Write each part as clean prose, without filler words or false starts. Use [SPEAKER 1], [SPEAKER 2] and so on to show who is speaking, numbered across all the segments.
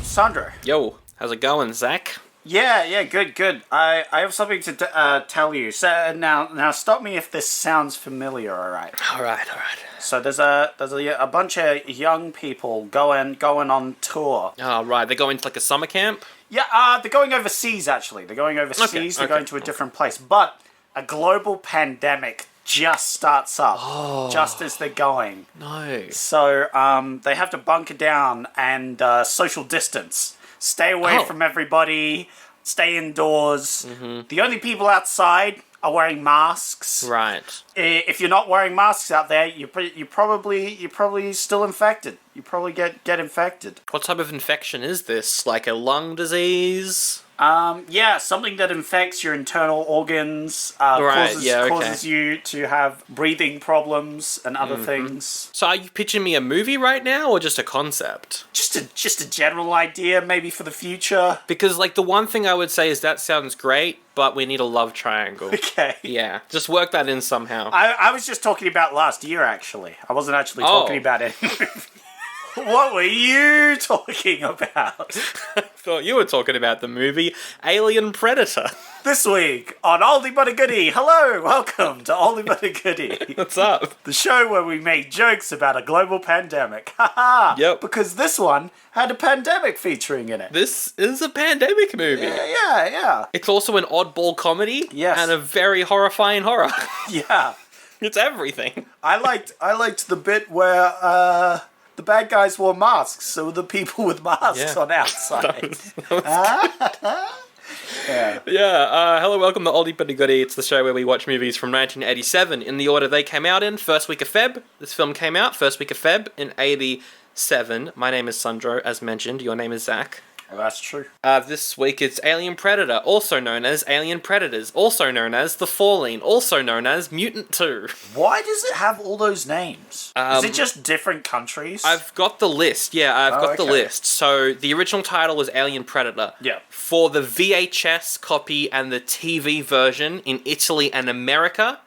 [SPEAKER 1] Sandro.
[SPEAKER 2] Yo, how's it going, Zach?
[SPEAKER 1] Yeah, good. I have something to tell you. So now stop me if this sounds familiar. All right.
[SPEAKER 2] All right.
[SPEAKER 1] So there's a bunch of young people going on tour.
[SPEAKER 2] Oh, right. They're going to like a summer camp?
[SPEAKER 1] Yeah, they're going overseas actually. They're going overseas. They're going to a different place. But a global pandemic just starts up just as they're going.
[SPEAKER 2] No.
[SPEAKER 1] So they have to bunker down and social distance. Stay away from everybody. Stay indoors. Mm-hmm. The only people outside are wearing masks.
[SPEAKER 2] Right.
[SPEAKER 1] If you're not wearing masks out there, you're probably still infected. You probably get infected.
[SPEAKER 2] What type of infection is this? Like a lung disease?
[SPEAKER 1] Yeah, something that infects your internal organs, causes you to have breathing problems and other things.
[SPEAKER 2] So are you pitching me a movie right now, or just a concept?
[SPEAKER 1] Just a general idea, maybe for the future.
[SPEAKER 2] Because, like, the one thing I would say is that sounds great, but we need a love triangle.
[SPEAKER 1] Okay.
[SPEAKER 2] Yeah, just work that in somehow.
[SPEAKER 1] I was just talking about last year, actually. I wasn't actually talking about it. What were you talking about?
[SPEAKER 2] I thought you were talking about the movie Alien Predator.
[SPEAKER 1] This week on Oldie but a Goodie. Hello, welcome to Oldie but a Goodie.
[SPEAKER 2] What's up?
[SPEAKER 1] The show where we make jokes about a global pandemic. Haha.
[SPEAKER 2] Yep.
[SPEAKER 1] Because this one had a pandemic featuring in it.
[SPEAKER 2] This is a pandemic movie.
[SPEAKER 1] Yeah.
[SPEAKER 2] It's also an oddball comedy.
[SPEAKER 1] Yes.
[SPEAKER 2] And a very horrifying horror.
[SPEAKER 1] Yeah.
[SPEAKER 2] It's everything.
[SPEAKER 1] I liked the bit where the bad guys wore masks, so the people with masks on outside.
[SPEAKER 2] Hello, welcome to Oldie But a Goodie. It's the show where we watch movies from 1987 in the order they came out in. First week of Feb, this film came out. First week of Feb in 87. My name is Sandro, as mentioned. Your name is Zach.
[SPEAKER 1] Well, that's true.
[SPEAKER 2] This week it's Alien Predator, also known as Alien Predators, also known as The Falling, also known as Mutant 2.
[SPEAKER 1] Why does it have all those names? Is it just different countries?
[SPEAKER 2] I've got the list. Yeah, I've got the list. So the original title was Alien Predator.
[SPEAKER 1] Yeah.
[SPEAKER 2] For the VHS copy and the TV version in Italy and America,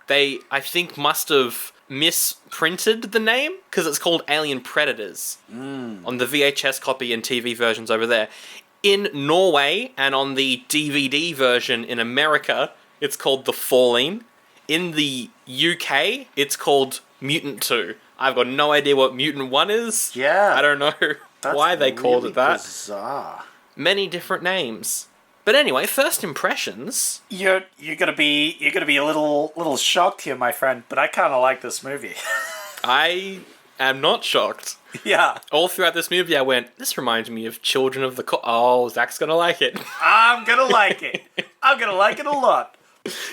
[SPEAKER 2] they, I think, must have misprinted the name because it's called Alien Predators on the VHS copy and TV versions over there. In Norway and on the DVD version in America, it's called The Falling. In the UK, it's called Mutant 2. I've got no idea what Mutant 1 is.
[SPEAKER 1] Yeah.
[SPEAKER 2] I don't know why they called it that.
[SPEAKER 1] Bizarre.
[SPEAKER 2] Many different names. But anyway, first impressions.
[SPEAKER 1] You're gonna be a little shocked here, my friend, but I kind of like this movie.
[SPEAKER 2] I am not shocked.
[SPEAKER 1] Yeah.
[SPEAKER 2] All throughout this movie, I went, this reminds me of Children of the Oh, Zach's gonna like it.
[SPEAKER 1] I'm gonna like it. I'm gonna like it a lot.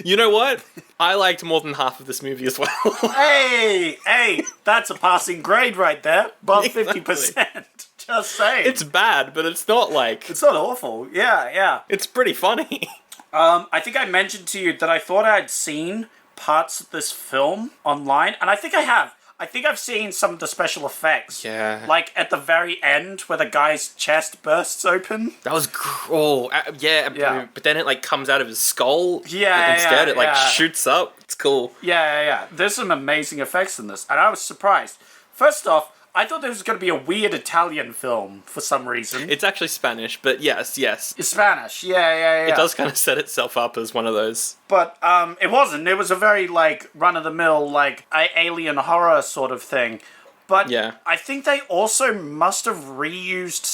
[SPEAKER 2] You know what? I liked more than half of this movie as well.
[SPEAKER 1] Hey, that's a passing grade right there. Above 50%. Just saying.
[SPEAKER 2] It's bad, but it's not like...
[SPEAKER 1] It's not awful. Yeah.
[SPEAKER 2] It's pretty funny.
[SPEAKER 1] I think I mentioned to you that I thought I'd seen parts of this film online, and I think I have. I think I've seen some of the special effects.
[SPEAKER 2] Yeah.
[SPEAKER 1] Like at the very end where the guy's chest bursts open.
[SPEAKER 2] That was yeah. But then it like comes out of his skull. Instead, it like shoots up. It's cool.
[SPEAKER 1] Yeah. There's some amazing effects in this, and I was surprised. First off, I thought there was going to be a weird Italian film for some reason.
[SPEAKER 2] It's actually Spanish, but yes.
[SPEAKER 1] It's Spanish, yeah.
[SPEAKER 2] It does kind of set itself up as one of those.
[SPEAKER 1] But it wasn't. It was a very, like, run-of-the-mill, like, alien horror sort of thing. But I think they also must have reused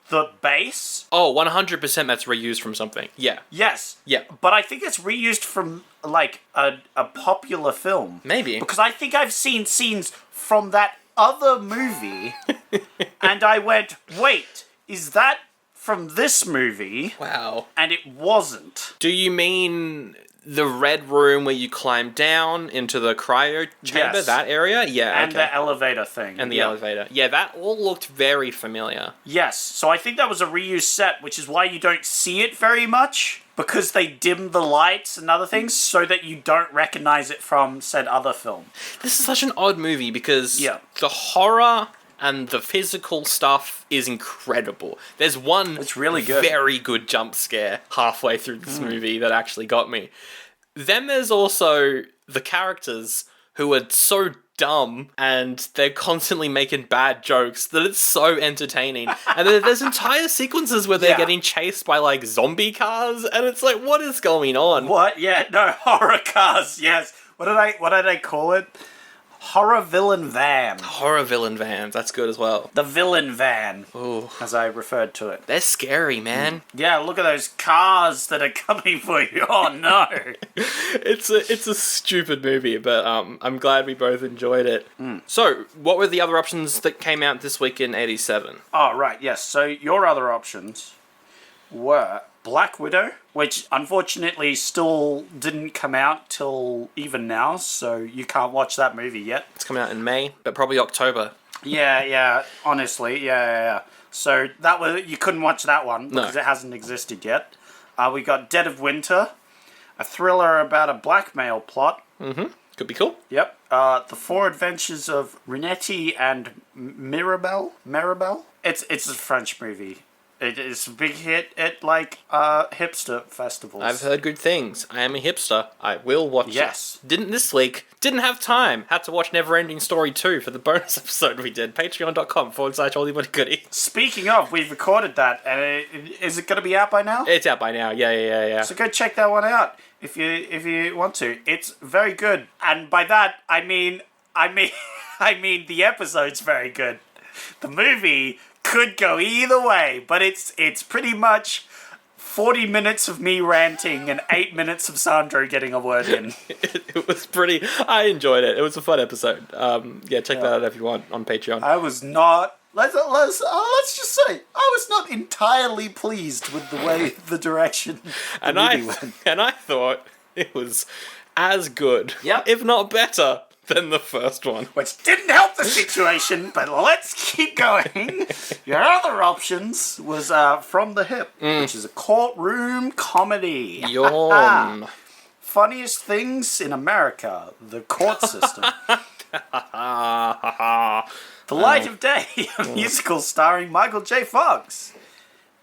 [SPEAKER 1] the base.
[SPEAKER 2] Oh, 100% that's reused from something. Yeah.
[SPEAKER 1] Yes.
[SPEAKER 2] Yeah.
[SPEAKER 1] But I think it's reused from, like, a popular film.
[SPEAKER 2] Maybe.
[SPEAKER 1] Because I think I've seen scenes from that other movie, and I went, wait, is that from this movie?
[SPEAKER 2] Wow.
[SPEAKER 1] And it wasn't.
[SPEAKER 2] Do you mean the red room where you climb down into the cryo chamber, that area? Yeah,
[SPEAKER 1] and the elevator thing.
[SPEAKER 2] And the elevator. Yeah, that all looked very familiar.
[SPEAKER 1] Yes, so I think that was a reused set, which is why you don't see it very much, because they dim the lights and other things so that you don't recognize it from said other film.
[SPEAKER 2] This is such an odd movie because the horror and the physical stuff is incredible. There's one
[SPEAKER 1] really good.
[SPEAKER 2] Very good jump scare halfway through this movie that actually got me. Then there's also the characters who are so dumb and they're constantly making bad jokes that it's so entertaining. And there's entire sequences where they're getting chased by like zombie cars, and it's like, what is going on?
[SPEAKER 1] What? Yeah, no, horror cars. Yes. What did I call it? Horror villain van.
[SPEAKER 2] Horror villain vans. That's good as well.
[SPEAKER 1] The villain van.
[SPEAKER 2] Ooh.
[SPEAKER 1] As I referred to it.
[SPEAKER 2] They're scary, man.
[SPEAKER 1] Yeah, look at those cars that are coming for you. Oh no.
[SPEAKER 2] It's a stupid movie, but I'm glad we both enjoyed it. So, what were the other options that came out this week in 87?
[SPEAKER 1] Oh, right, yes. So your other options were Black Widow, which unfortunately still didn't come out till even now, so you can't watch that movie yet.
[SPEAKER 2] It's coming out in May, but probably October.
[SPEAKER 1] Yeah, honestly, yeah. So you couldn't watch that one because it hasn't existed yet. We got Dead of Winter, a thriller about a blackmail plot.
[SPEAKER 2] Mm-hmm. Could be cool.
[SPEAKER 1] Yep. The Four Adventures of Renetti and Mirabelle. It's a French movie. It is a big hit at, hipster festivals.
[SPEAKER 2] I've heard good things. I am a hipster. I will watch it. Didn't this week. Didn't have time. Had to watch Neverending Story 2 for the bonus episode we did. Patreon.com/Oldie Goodie.
[SPEAKER 1] Speaking of, we've recorded that. Is it going to be out by now?
[SPEAKER 2] It's out by now. Yeah.
[SPEAKER 1] So go check that one out if you want to. It's very good. And by that, I mean the episode's very good. The movie could go either way, but it's pretty much 40 minutes of me ranting and 8 minutes of Sandro getting a word in.
[SPEAKER 2] It was pretty... I enjoyed it. It was a fun episode. Check that out if you want on Patreon.
[SPEAKER 1] I was not... Let's just say, I was not entirely pleased with the way, the direction the movie went.
[SPEAKER 2] And I thought it was as good, if not better, than the first one.
[SPEAKER 1] Which didn't help the situation, but let's keep going. Your other options was From the Hip, which is a courtroom comedy.
[SPEAKER 2] Yawn.
[SPEAKER 1] Funniest things in America, the court system. The Light of Day, a musical starring Michael J. Fox.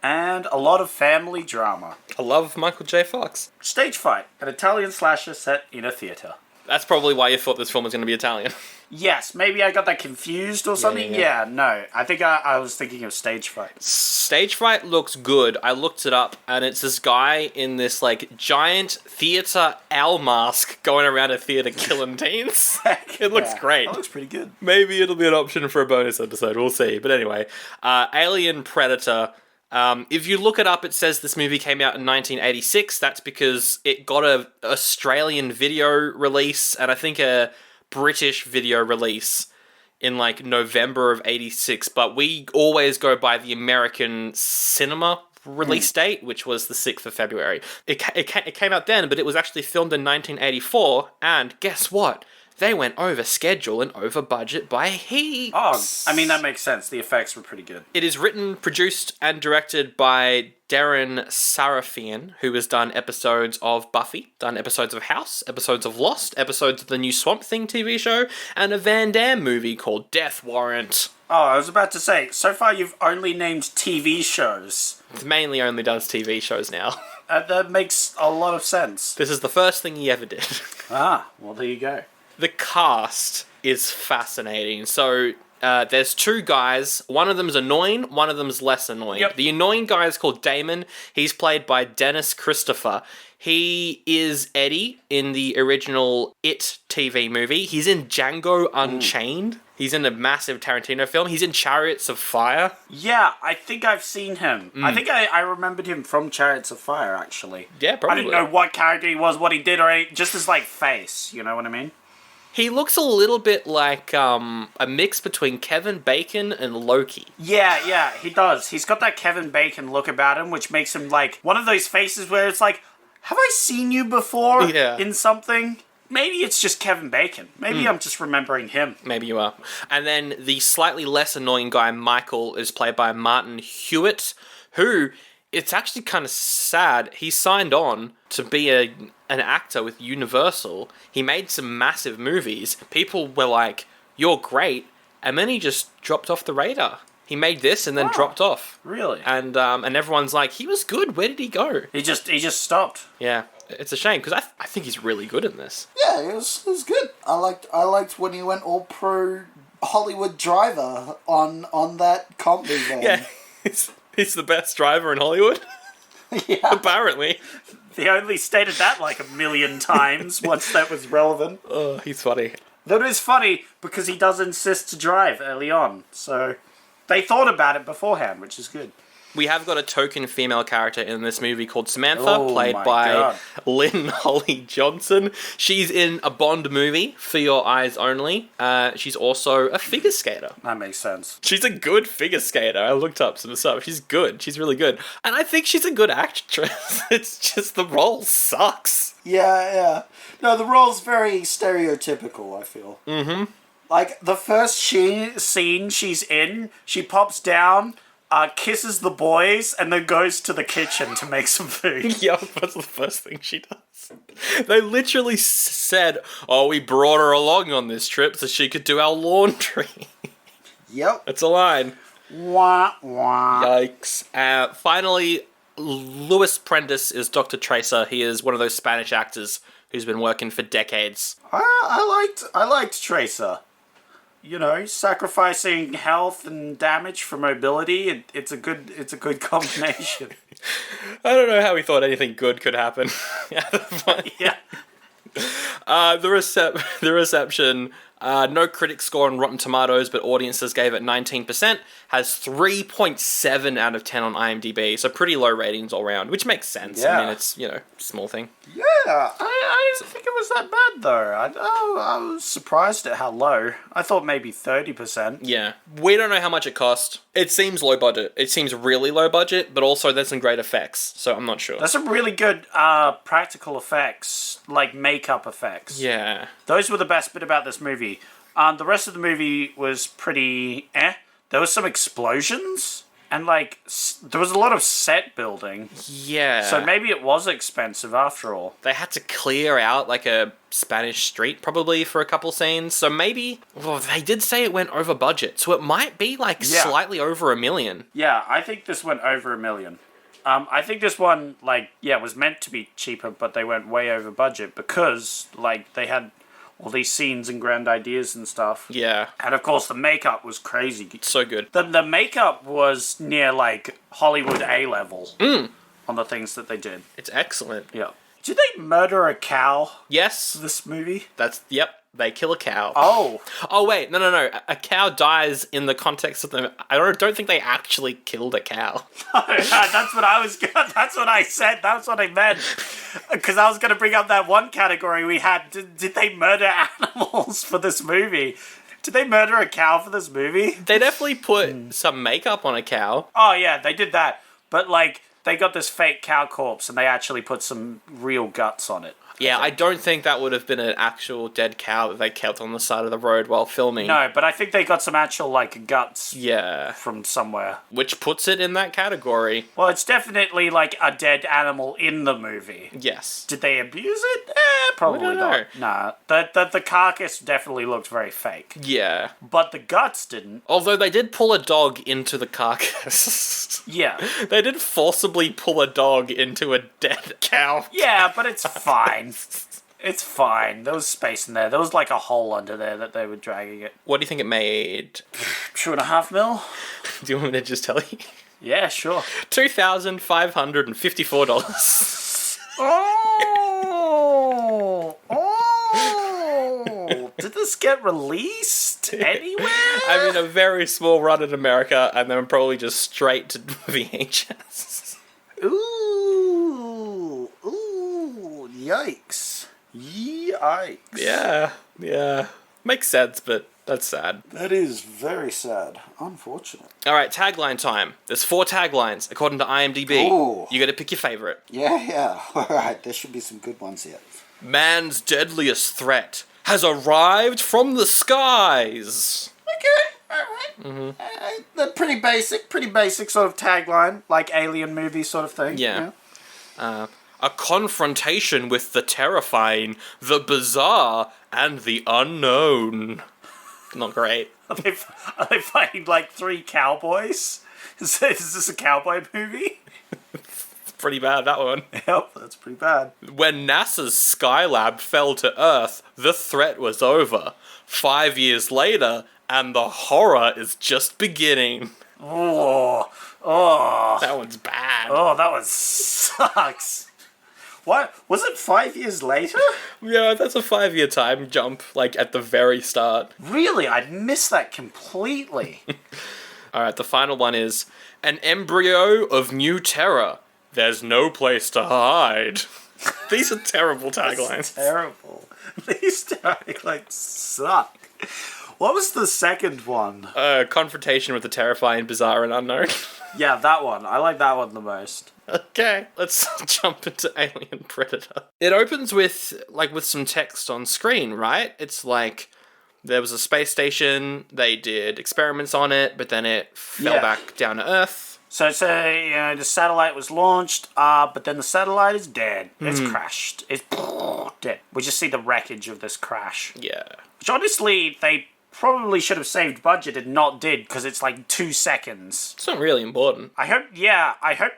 [SPEAKER 1] And a lot of family drama.
[SPEAKER 2] I love Michael J. Fox.
[SPEAKER 1] Stage Fight, an Italian slasher set in a theatre.
[SPEAKER 2] That's probably why you thought this film was going to be Italian.
[SPEAKER 1] Yes, maybe I got that confused or something. Yeah, no. I think I was thinking of Stage Fright. Stage
[SPEAKER 2] Fright looks good. I looked it up, and it's this guy in this, giant theatre owl mask going around a theatre killing teens. It looks great.
[SPEAKER 1] That looks pretty good.
[SPEAKER 2] Maybe it'll be an option for a bonus episode. We'll see. But anyway, Alien Predator... if you look it up, it says this movie came out in 1986. That's because it got a Australian video release and I think a British video release in November of 86. But we always go by the American cinema release date, which was the 6th of February. It came out then, but it was actually filmed in 1984. And guess what? They went over schedule and over budget by heaps.
[SPEAKER 1] Oh, I mean, that makes sense. The effects were pretty good.
[SPEAKER 2] It is written, produced, and directed by Darren Sarafian, who has done episodes of Buffy, done episodes of House, episodes of Lost, episodes of the new Swamp Thing TV show, and a Van Damme movie called Death Warrant.
[SPEAKER 1] Oh, I was about to say, so far you've only named TV shows.
[SPEAKER 2] It mainly only does TV shows now.
[SPEAKER 1] That makes a lot of sense.
[SPEAKER 2] This is the first thing he ever did.
[SPEAKER 1] Ah, well, there you go.
[SPEAKER 2] The cast is fascinating. So, there's two guys. One of them's annoying, one of them's less annoying.
[SPEAKER 1] Yep.
[SPEAKER 2] The annoying guy is called Damon. He's played by Dennis Christopher. He is Eddie in the original It TV movie. He's in Django Unchained. He's in a massive Tarantino film. He's in Chariots of Fire.
[SPEAKER 1] Yeah, I think I've seen him. I think I remembered him from Chariots of Fire, actually.
[SPEAKER 2] Yeah, probably.
[SPEAKER 1] I didn't know what character he was, what he did, or anything, just his, face. You know what I mean?
[SPEAKER 2] He looks a little bit like a mix between Kevin Bacon and Loki.
[SPEAKER 1] Yeah, he does. He's got that Kevin Bacon look about him, which makes him one of those faces where it's like, have I seen you before in something? Maybe it's just Kevin Bacon. Maybe I'm just remembering him.
[SPEAKER 2] Maybe you are. And then the slightly less annoying guy, Michael, is played by Martin Hewitt, who... It's actually kind of sad. He signed on to be an actor with Universal. He made some massive movies. People were like, you're great. And then he just dropped off the radar. He made this and then dropped off.
[SPEAKER 1] Really?
[SPEAKER 2] And everyone's like, he was good. Where did he go?
[SPEAKER 1] He just stopped.
[SPEAKER 2] Yeah. It's a shame, because I think he's really good in this.
[SPEAKER 3] Yeah, it was good. I liked when he went all pro Hollywood driver on that comedy van.
[SPEAKER 2] Yeah, he's the best driver in Hollywood.
[SPEAKER 3] Yeah.
[SPEAKER 2] Apparently.
[SPEAKER 1] They only stated that like 1 million times once that was relevant.
[SPEAKER 2] Oh, he's funny.
[SPEAKER 1] That is funny because he does insist to drive early on, so they thought about it beforehand, which is good.
[SPEAKER 2] We have got a token female character in this movie called Samantha, played
[SPEAKER 1] my
[SPEAKER 2] by
[SPEAKER 1] God.
[SPEAKER 2] Lynn-Holly Johnson. She's in a Bond movie, For Your Eyes Only. She's also a figure skater.
[SPEAKER 1] That makes sense.
[SPEAKER 2] She's a good figure skater. I looked up some stuff. She's good. She's really good. And I think she's a good actress. It's just the role sucks.
[SPEAKER 3] Yeah. No, the role's very stereotypical, I feel.
[SPEAKER 2] Mm-hmm.
[SPEAKER 1] Like, the first scene she's in, she pops down, kisses the boys, and then goes to the kitchen to make some food.
[SPEAKER 2] Yep, that's the first thing she does. They literally said, oh, we brought her along on this trip so she could do our laundry.
[SPEAKER 3] Yep.
[SPEAKER 2] That's a line.
[SPEAKER 1] Wah, wah.
[SPEAKER 2] Yikes. Finally, Louis Prentice is Dr. Tracer. He is one of those Spanish actors who's been working for decades.
[SPEAKER 1] I liked Tracer. You know, sacrificing health and damage for mobility. It's a good combination.
[SPEAKER 2] I don't know how he thought anything good could happen.
[SPEAKER 1] Yeah.
[SPEAKER 2] The reception, no critic score on Rotten Tomatoes, but audiences gave it 19%, has 3.7 out of 10 on IMDb, so pretty low ratings all around, which makes sense.
[SPEAKER 1] Yeah.
[SPEAKER 2] I mean, it's, small thing.
[SPEAKER 1] Yeah, I didn't think it was that bad, though. I was surprised at how low. I thought maybe 30%.
[SPEAKER 2] Yeah. We don't know how much it cost. It seems low budget. It seems really low budget, but also there's some great effects, so I'm not sure.
[SPEAKER 1] There's some really good practical effects, like makeup effects.
[SPEAKER 2] Yeah.
[SPEAKER 1] Those were the best bit about this movie. The rest of the movie was pretty There was some explosions, and there was a lot of set building.
[SPEAKER 2] Yeah.
[SPEAKER 1] So maybe it was expensive after all.
[SPEAKER 2] They had to clear out like a Spanish street probably for a couple scenes. So maybe they did say it went over budget. So it might be slightly over $1 million.
[SPEAKER 1] Yeah, I think this went over $1 million. I think this one was meant to be cheaper, but they went way over budget because they had all these scenes and grand ideas and stuff.
[SPEAKER 2] Yeah.
[SPEAKER 1] And of course the makeup was crazy.
[SPEAKER 2] So good.
[SPEAKER 1] The makeup was near Hollywood A level on the things that they did.
[SPEAKER 2] It's excellent.
[SPEAKER 1] Yeah. Did they murder a cow?
[SPEAKER 2] Yes.
[SPEAKER 1] This movie?
[SPEAKER 2] Yep. They kill a cow.
[SPEAKER 1] Oh.
[SPEAKER 2] Oh, wait. No. A cow dies in the context of them. I don't think they actually killed a cow.
[SPEAKER 1] That's what I said. That's what I meant. Because I was going to bring up that one category we had. Did they murder animals for this movie? Did they murder a cow for this movie?
[SPEAKER 2] They definitely put some makeup on a cow.
[SPEAKER 1] Oh, yeah, they did that. But, they got this fake cow corpse and they actually put some real guts on it.
[SPEAKER 2] Yeah, I don't think that would have been an actual dead cow that they kept on the side of the road while filming.
[SPEAKER 1] No, but I think they got some actual, guts from somewhere.
[SPEAKER 2] Which puts it in that category.
[SPEAKER 1] Well, it's definitely, a dead animal in the movie.
[SPEAKER 2] Yes.
[SPEAKER 1] Did they abuse it? Probably not. Nah, the carcass definitely looked very fake.
[SPEAKER 2] Yeah.
[SPEAKER 1] But the guts didn't.
[SPEAKER 2] Although they did pull a dog into the carcass.
[SPEAKER 1] Yeah.
[SPEAKER 2] They did forcibly pull a dog into a dead cow.
[SPEAKER 1] Yeah, but it's fine. It's fine. There was space in there. There was a hole under there that they were dragging it.
[SPEAKER 2] What do you think it made?
[SPEAKER 1] $2.5 million?
[SPEAKER 2] Do you want me to just tell you?
[SPEAKER 1] Yeah, sure.
[SPEAKER 2] $2,554.
[SPEAKER 1] Oh! Did this get released anywhere?
[SPEAKER 2] I mean, a very small run in America, and then probably just straight to VHS.
[SPEAKER 1] Ooh, yikes.
[SPEAKER 2] Yeah. Makes sense, but that's sad.
[SPEAKER 3] That is very sad. Unfortunate.
[SPEAKER 2] All right, tagline time. There's 4 taglines, according to IMDb.
[SPEAKER 3] Ooh.
[SPEAKER 2] You gotta pick your favorite.
[SPEAKER 3] Yeah. All right, there should be some good ones here.
[SPEAKER 2] Man's deadliest threat has arrived from the skies.
[SPEAKER 1] Okay, alright. They're pretty basic sort of tagline, alien movie sort of thing.
[SPEAKER 2] Yeah. A confrontation with the terrifying, the bizarre, and the unknown. Not great.
[SPEAKER 1] Are they fighting 3 cowboys? Is this a cowboy movie?
[SPEAKER 2] pretty bad, that one.
[SPEAKER 1] Yep, that's pretty bad.
[SPEAKER 2] When NASA's Skylab fell to Earth, the threat was over. 5 years later, and the horror is just beginning.
[SPEAKER 1] Oh.
[SPEAKER 2] That one's bad.
[SPEAKER 1] Oh, that one sucks. What? Was it 5 years later?
[SPEAKER 2] Yeah, that's a 5-year time jump, like, at the very start.
[SPEAKER 1] Really? I'd missed that completely.
[SPEAKER 2] Alright, the final one is, an embryo of new terror. There's no place to hide. These are terrible taglines.
[SPEAKER 1] That's terrible. These taglines suck. What was the second one?
[SPEAKER 2] Confrontation with the terrifying, bizarre, and unknown.
[SPEAKER 1] Yeah, that one. I like that one the most.
[SPEAKER 2] Okay, let's jump into Alien Predator. It opens with some text on screen, right? It's like, there was a space station, they did experiments on it, but then it fell back down to Earth.
[SPEAKER 1] So the satellite was launched, but then the satellite is dead. It's crashed. It's dead. We just see the wreckage of this crash.
[SPEAKER 2] Yeah.
[SPEAKER 1] Which honestly, they probably should have saved budget and not did, because it's like 2 seconds.
[SPEAKER 2] It's not really important.
[SPEAKER 1] I hope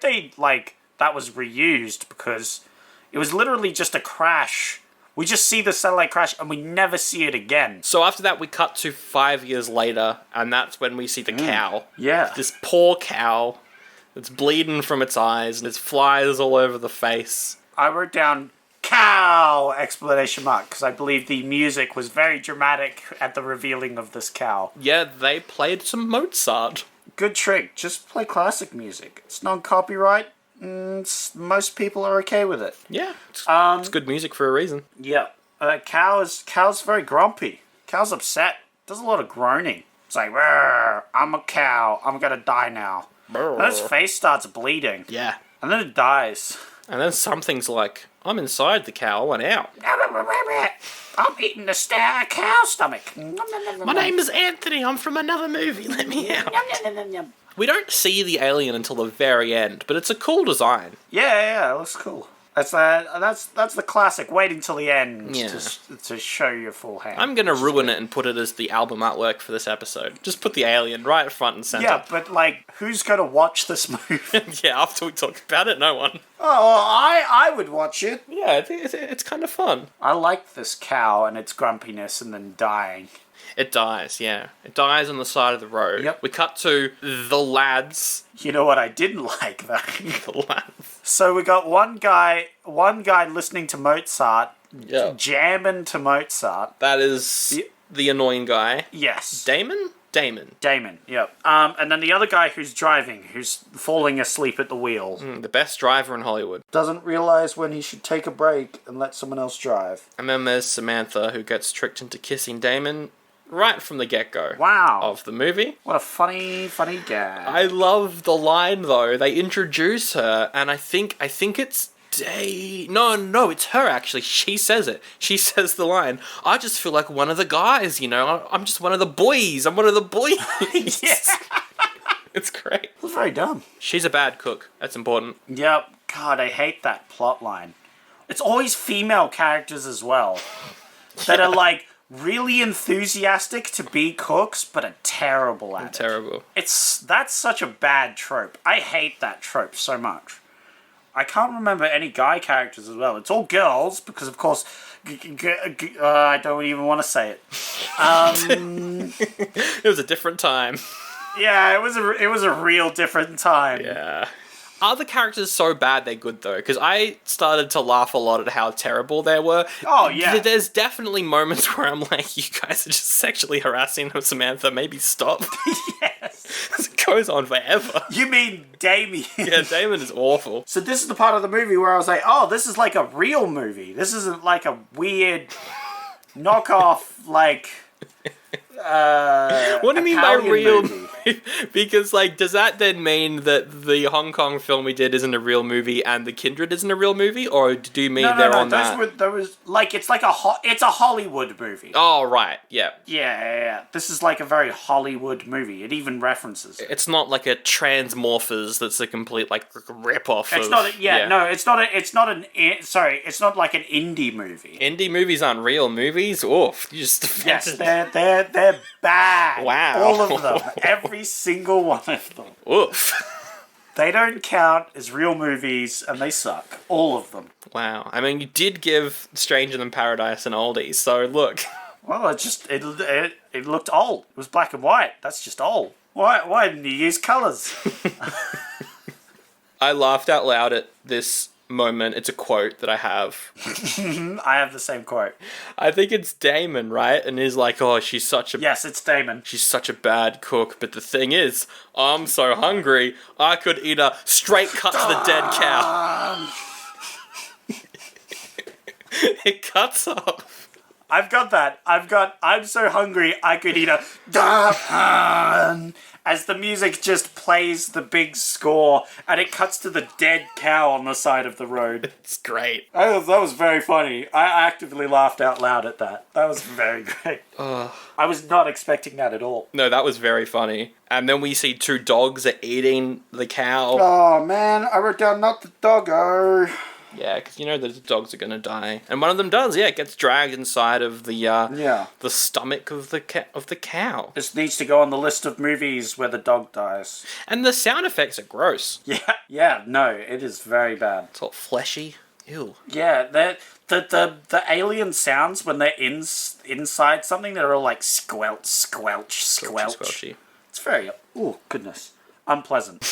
[SPEAKER 1] they, that was reused, because it was literally just a crash. We just see the satellite crash and we never see it again.
[SPEAKER 2] So after that, we cut to 5 years later, and that's when we see the cow.
[SPEAKER 1] Yeah.
[SPEAKER 2] This poor cow that's bleeding from its eyes, and its flies all over the face.
[SPEAKER 1] I wrote down cow! Exclamation mark, because I believe the music was very dramatic at the revealing of this cow.
[SPEAKER 2] Yeah, they played some Mozart.
[SPEAKER 1] Good trick. Just play classic music. It's non-copyright. Most people are okay with it.
[SPEAKER 2] Yeah, it's good music for a reason.
[SPEAKER 1] Yeah. Cow's very grumpy. Cow's upset. Does a lot of groaning. It's like, I'm a cow. I'm gonna die now. And his face starts bleeding.
[SPEAKER 2] Yeah.
[SPEAKER 1] And then it dies.
[SPEAKER 2] And then something's like, I'm inside the cow, I went out.
[SPEAKER 1] I'm eating the cow stomach.
[SPEAKER 2] My name is Anthony, I'm from another movie, let me out. We don't see the alien until the very end, but it's a cool design.
[SPEAKER 1] Yeah, it looks cool. That's the classic. Waiting till the end to show your full hand.
[SPEAKER 2] I'm gonna ruin it and put it as the album artwork for this episode. Just put the alien right front and center.
[SPEAKER 1] Yeah, but who's gonna watch this movie?
[SPEAKER 2] Yeah, after we talk about it, no one.
[SPEAKER 1] Oh, well, I would watch it.
[SPEAKER 2] Yeah, it's kind of fun.
[SPEAKER 1] I like this cow and its grumpiness and then dying.
[SPEAKER 2] It dies, yeah. It dies on the side of the road.
[SPEAKER 1] Yep.
[SPEAKER 2] We cut to the lads.
[SPEAKER 1] You know what I didn't like, though?
[SPEAKER 2] The lads.
[SPEAKER 1] So we got one guy listening to Mozart, jamming to Mozart.
[SPEAKER 2] That is the annoying guy.
[SPEAKER 1] Yes.
[SPEAKER 2] Damon,
[SPEAKER 1] yep. And then the other guy who's driving, who's falling asleep at the wheel.
[SPEAKER 2] The best driver in Hollywood.
[SPEAKER 1] Doesn't realize when he should take a break and let someone else drive.
[SPEAKER 2] And then there's Samantha, who gets tricked into kissing Damon right from the get-go.
[SPEAKER 1] Wow.
[SPEAKER 2] Of the movie.
[SPEAKER 1] What a funny gag.
[SPEAKER 2] I love the line, though. They introduce her, and I think it's No, it's her, actually. She says it. She says the line, I just feel like one of the guys, I'm just one of the boys. I'm one of the boys.
[SPEAKER 1] Yeah.
[SPEAKER 2] It's great.
[SPEAKER 1] That's very dumb.
[SPEAKER 2] She's a bad cook. That's important.
[SPEAKER 1] Yep. God, I hate that plot line. It's always female characters as well. That are, really enthusiastic to be cooks, but are terrible at it.
[SPEAKER 2] Terrible.
[SPEAKER 1] That's such a bad trope. I hate that trope so much. I can't remember any guy characters as well. It's all girls, because of course, I don't even want to say it.
[SPEAKER 2] It was a different time.
[SPEAKER 1] Yeah, it was a real different time.
[SPEAKER 2] Yeah. Are the characters so bad they're good, though? Because I started to laugh a lot at how terrible they were.
[SPEAKER 1] Oh, yeah.
[SPEAKER 2] There's definitely moments where I'm like, you guys are just sexually harassing Samantha. Maybe stop.
[SPEAKER 1] Yes.
[SPEAKER 2] It goes on forever.
[SPEAKER 1] You mean Damien?
[SPEAKER 2] Yeah, Damon is awful.
[SPEAKER 1] So this is the part of the movie where I was like, oh, this is like a real movie. This isn't like a weird knockoff,
[SPEAKER 2] what do you mean by
[SPEAKER 1] Italian
[SPEAKER 2] real
[SPEAKER 1] movie?
[SPEAKER 2] Because, does that then mean that the Hong Kong film we did isn't a real movie and The Kindred isn't a real movie? Or do you mean on that?
[SPEAKER 1] It's a Hollywood movie.
[SPEAKER 2] Oh, right, yeah.
[SPEAKER 1] Yeah. This is like a very Hollywood movie. It even references it.
[SPEAKER 2] It's not like a Transmorphers that's a complete, rip-off
[SPEAKER 1] It's not like an indie movie.
[SPEAKER 2] Indie movies aren't real movies? Oof. You just...
[SPEAKER 1] Yes, they're bad.
[SPEAKER 2] Wow.
[SPEAKER 1] All of them. Every single one of them.
[SPEAKER 2] Oof.
[SPEAKER 1] They don't count as real movies, and they suck. All of them.
[SPEAKER 2] Wow. I mean, you did give Stranger Than Paradise an oldie, so look.
[SPEAKER 1] Well, it looked old. It was black and white. That's just old. Why didn't you use colours?
[SPEAKER 2] I laughed out loud at this moment. It's a quote that I have.
[SPEAKER 1] I have the same quote.
[SPEAKER 2] I think it's Damon, right? And he's like, oh, she's such a...
[SPEAKER 1] Yes, it's Damon.
[SPEAKER 2] She's such a bad cook, but the thing is, I'm so hungry, I could eat a straight cut to the dead cow. It cuts off.
[SPEAKER 1] I've got that. I'm so hungry I could eat a... As the music just plays the big score and it cuts to the dead cow on the side of the road.
[SPEAKER 2] It's great.
[SPEAKER 1] That was very funny. I actively laughed out loud at that. That was very great. I was not expecting that at all.
[SPEAKER 2] No, that was very funny. And then we see two dogs are eating the cow.
[SPEAKER 3] Oh, man. I wrote down not the doggo.
[SPEAKER 2] Yeah, because you know the dogs are gonna die, and one of them does. Yeah, it gets dragged inside of the the stomach of the cow.
[SPEAKER 1] This needs to go on the list of movies where the dog dies.
[SPEAKER 2] And the sound effects are gross.
[SPEAKER 1] Yeah. No, it is very bad.
[SPEAKER 2] It's all fleshy. Ew.
[SPEAKER 1] Yeah, the alien sounds when they're inside something, they're all like squelch, squelch, squelch.
[SPEAKER 2] Squelchy.
[SPEAKER 1] It's very goodness. Unpleasant.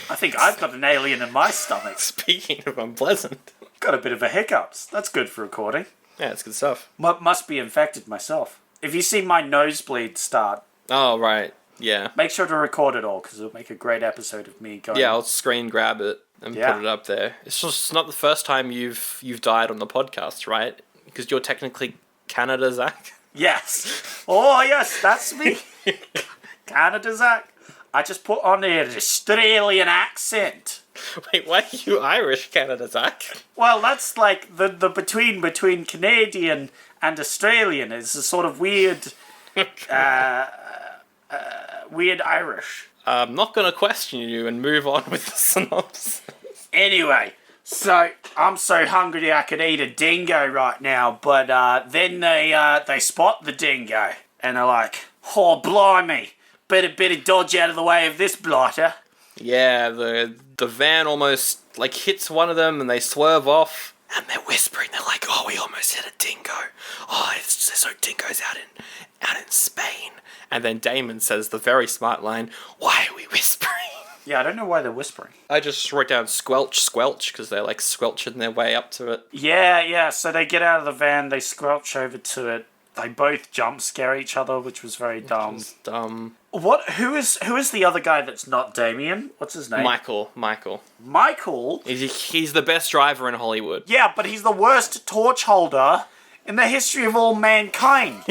[SPEAKER 1] I think I've got an alien in my stomach.
[SPEAKER 2] Speaking of unpleasant.
[SPEAKER 1] Got a bit of a hiccups. That's good for recording.
[SPEAKER 2] Yeah, it's good stuff.
[SPEAKER 1] Must be infected myself. If you see my nosebleed start...
[SPEAKER 2] Oh, right. Yeah.
[SPEAKER 1] Make sure to record it all, because it'll make a great episode of me going...
[SPEAKER 2] Yeah, I'll screen grab it and put it up there. It's just not the first time you've died on the podcast, right? Because you're technically Canada Zach.
[SPEAKER 1] Yes. Oh, yes, that's me. Canada Zach. I just put on an Australian accent.
[SPEAKER 2] Wait, why are you Irish, Canada Zach?
[SPEAKER 1] Well, that's like the between Canadian and Australian is a sort of weird, weird Irish.
[SPEAKER 2] I'm not going to question you and move on with the synopsis.
[SPEAKER 1] Anyway, so I'm so hungry I could eat a dingo right now, but then they spot the dingo and they're like, oh, blimey. Better dodge out of the way of this blighter. Yeah,
[SPEAKER 2] the van almost like hits one of them and they swerve off. And they're whispering, they're like, oh, we almost hit a dingo. Oh, there's no dingoes out in Spain. And then Damon says the very smart line, why are we whispering?
[SPEAKER 1] Yeah, I don't know why they're whispering.
[SPEAKER 2] I just wrote down squelch, squelch, because they're like squelching their way up to it.
[SPEAKER 1] Yeah, so they get out of the van, they squelch over to it. They both jump scare each other, which was very dumb. Who is the other guy that's not Damien? What's his name?
[SPEAKER 2] Michael.
[SPEAKER 1] Michael?
[SPEAKER 2] He's the best driver in Hollywood.
[SPEAKER 1] Yeah, but he's the worst torch holder in the history of all mankind.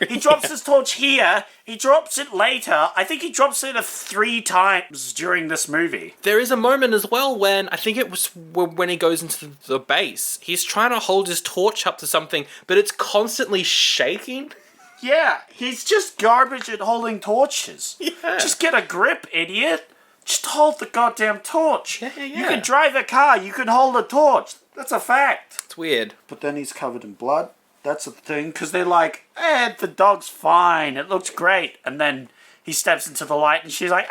[SPEAKER 1] He drops his torch here, he drops it later. I think he drops it 3 times during this movie.
[SPEAKER 2] There is a moment as well when, I think it was when he goes into the base, he's trying to hold his torch up to something, but it's constantly shaking.
[SPEAKER 1] Yeah, he's just garbage at holding torches.
[SPEAKER 2] Yeah.
[SPEAKER 1] Just get a grip, idiot. Just hold the goddamn torch.
[SPEAKER 2] Yeah.
[SPEAKER 1] You can drive a car, you can hold a torch. That's a fact.
[SPEAKER 2] It's weird.
[SPEAKER 1] But then he's covered in blood. That's the thing, because they're like, the dog's fine, it looks great. And then he steps into the light and she's like,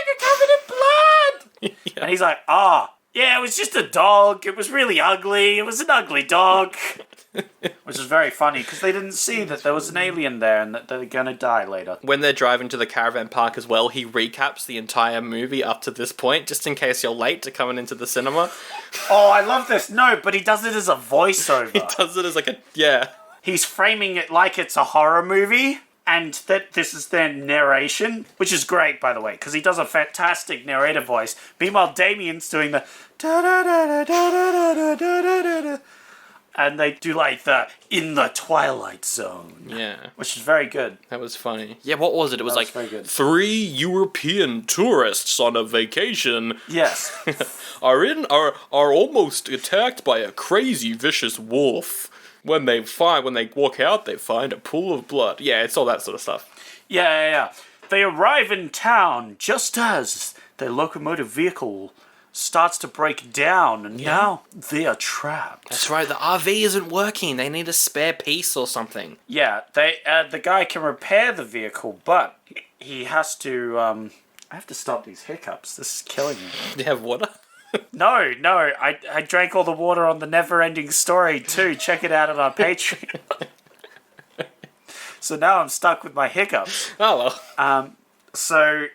[SPEAKER 1] you're covered in blood. Yeah. And he's like, yeah, it was just a dog. It was really ugly. It was an ugly dog. Which is very funny, because they didn't see that there was an alien there and that they're going to die later.
[SPEAKER 2] When they're driving to the caravan park as well, he recaps the entire movie up to this point, just in case you're late to coming into the cinema.
[SPEAKER 1] Oh, I love this. No, but he does it as a voiceover.
[SPEAKER 2] He does it as like yeah.
[SPEAKER 1] He's framing it like it's a horror movie, and that this is their narration, which is great, by the way, because he does a fantastic narrator voice. Meanwhile, Damien's doing the da-da-da-da-da-da-da-da-da-da. And they do like the in the Twilight Zone.
[SPEAKER 2] Yeah.
[SPEAKER 1] Which is very good.
[SPEAKER 2] That was funny. Yeah, what was it? It was like
[SPEAKER 1] very good.
[SPEAKER 2] 3 European tourists on a vacation.
[SPEAKER 1] Yes.
[SPEAKER 2] are almost attacked by a crazy vicious wolf. When they walk out, they find a pool of blood. Yeah, it's all that sort of stuff.
[SPEAKER 1] Yeah. They arrive in town just as their locomotive vehicle starts to break down, and now they are trapped.
[SPEAKER 2] That's right, the RV isn't working. They need a spare piece or something.
[SPEAKER 1] Yeah, the guy can repair the vehicle, but he has to I have to stop these hiccups. This is killing me.
[SPEAKER 2] Do you have water?
[SPEAKER 1] No, I drank all the water on the Never-Ending Story too. Check it out on our Patreon. So now I'm stuck with my hiccups.
[SPEAKER 2] Oh, well.
[SPEAKER 1] So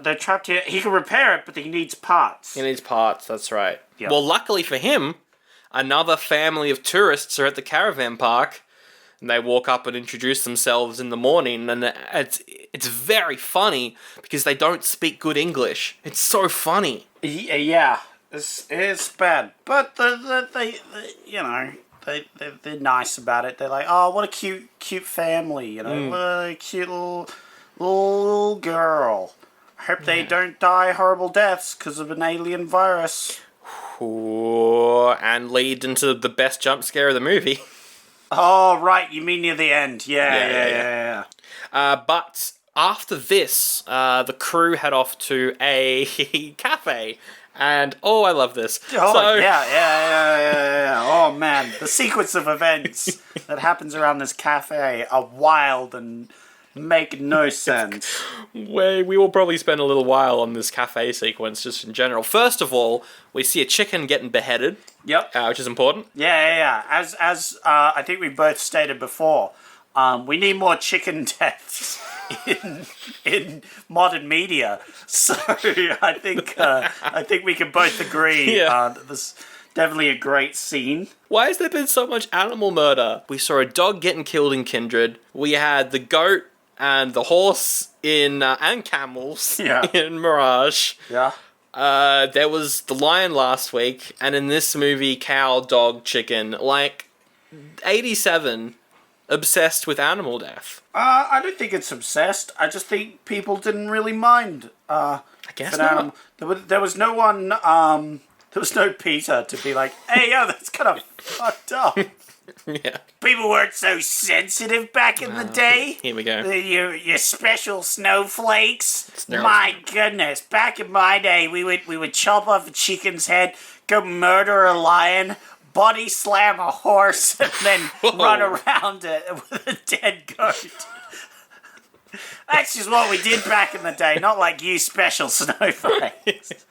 [SPEAKER 1] they're trapped here. He can repair it, but he needs parts.
[SPEAKER 2] He needs parts, that's right.
[SPEAKER 1] Yep.
[SPEAKER 2] Well, luckily for him, another family of tourists are at the caravan park, and they walk up and introduce themselves in the morning, and it's very funny because they don't speak good English. It's so funny.
[SPEAKER 1] Yeah, it's bad, but they they're nice about it. They're like, oh, what a cute family, you know, what a cute little girl. I hope they don't die horrible deaths because of an alien virus.
[SPEAKER 2] Ooh, and lead into the best jump scare of the movie.
[SPEAKER 1] Oh, right, you mean near the end. Yeah.
[SPEAKER 2] But after this, the crew head off to a cafe. And, I love this.
[SPEAKER 1] Oh, yeah. Oh, man. The sequence of events that happens around this cafe are wild and make no sense.
[SPEAKER 2] We will probably spend a little while on this cafe sequence, just in general. First of all, we see a chicken getting beheaded.
[SPEAKER 1] Yep.
[SPEAKER 2] Which is important.
[SPEAKER 1] Yeah. As I think we both stated before, we need more chicken deaths in modern media. So I think we can both agree that this is definitely a great scene.
[SPEAKER 2] Why has there been so much animal murder? We saw a dog getting killed in Kindred. We had the goat and the horse and camels in Mirage.
[SPEAKER 1] Yeah.
[SPEAKER 2] There was the lion last week, and in this movie, cow, dog, chicken. 87, obsessed with animal death.
[SPEAKER 1] I don't think it's obsessed. I just think people didn't really mind.
[SPEAKER 2] I guess not.
[SPEAKER 1] There was no one. There was no Peter to be like, hey, yo, that's kind of fucked up.
[SPEAKER 2] Yeah.
[SPEAKER 1] People weren't so sensitive back in the day.
[SPEAKER 2] Here we go.
[SPEAKER 1] Your special snowflakes. My goodness, back in my day, we would chop off a chicken's head, go murder a lion, body slam a horse, and then run around it with a dead goat. That's just what we did back in the day, not like you special snowflakes.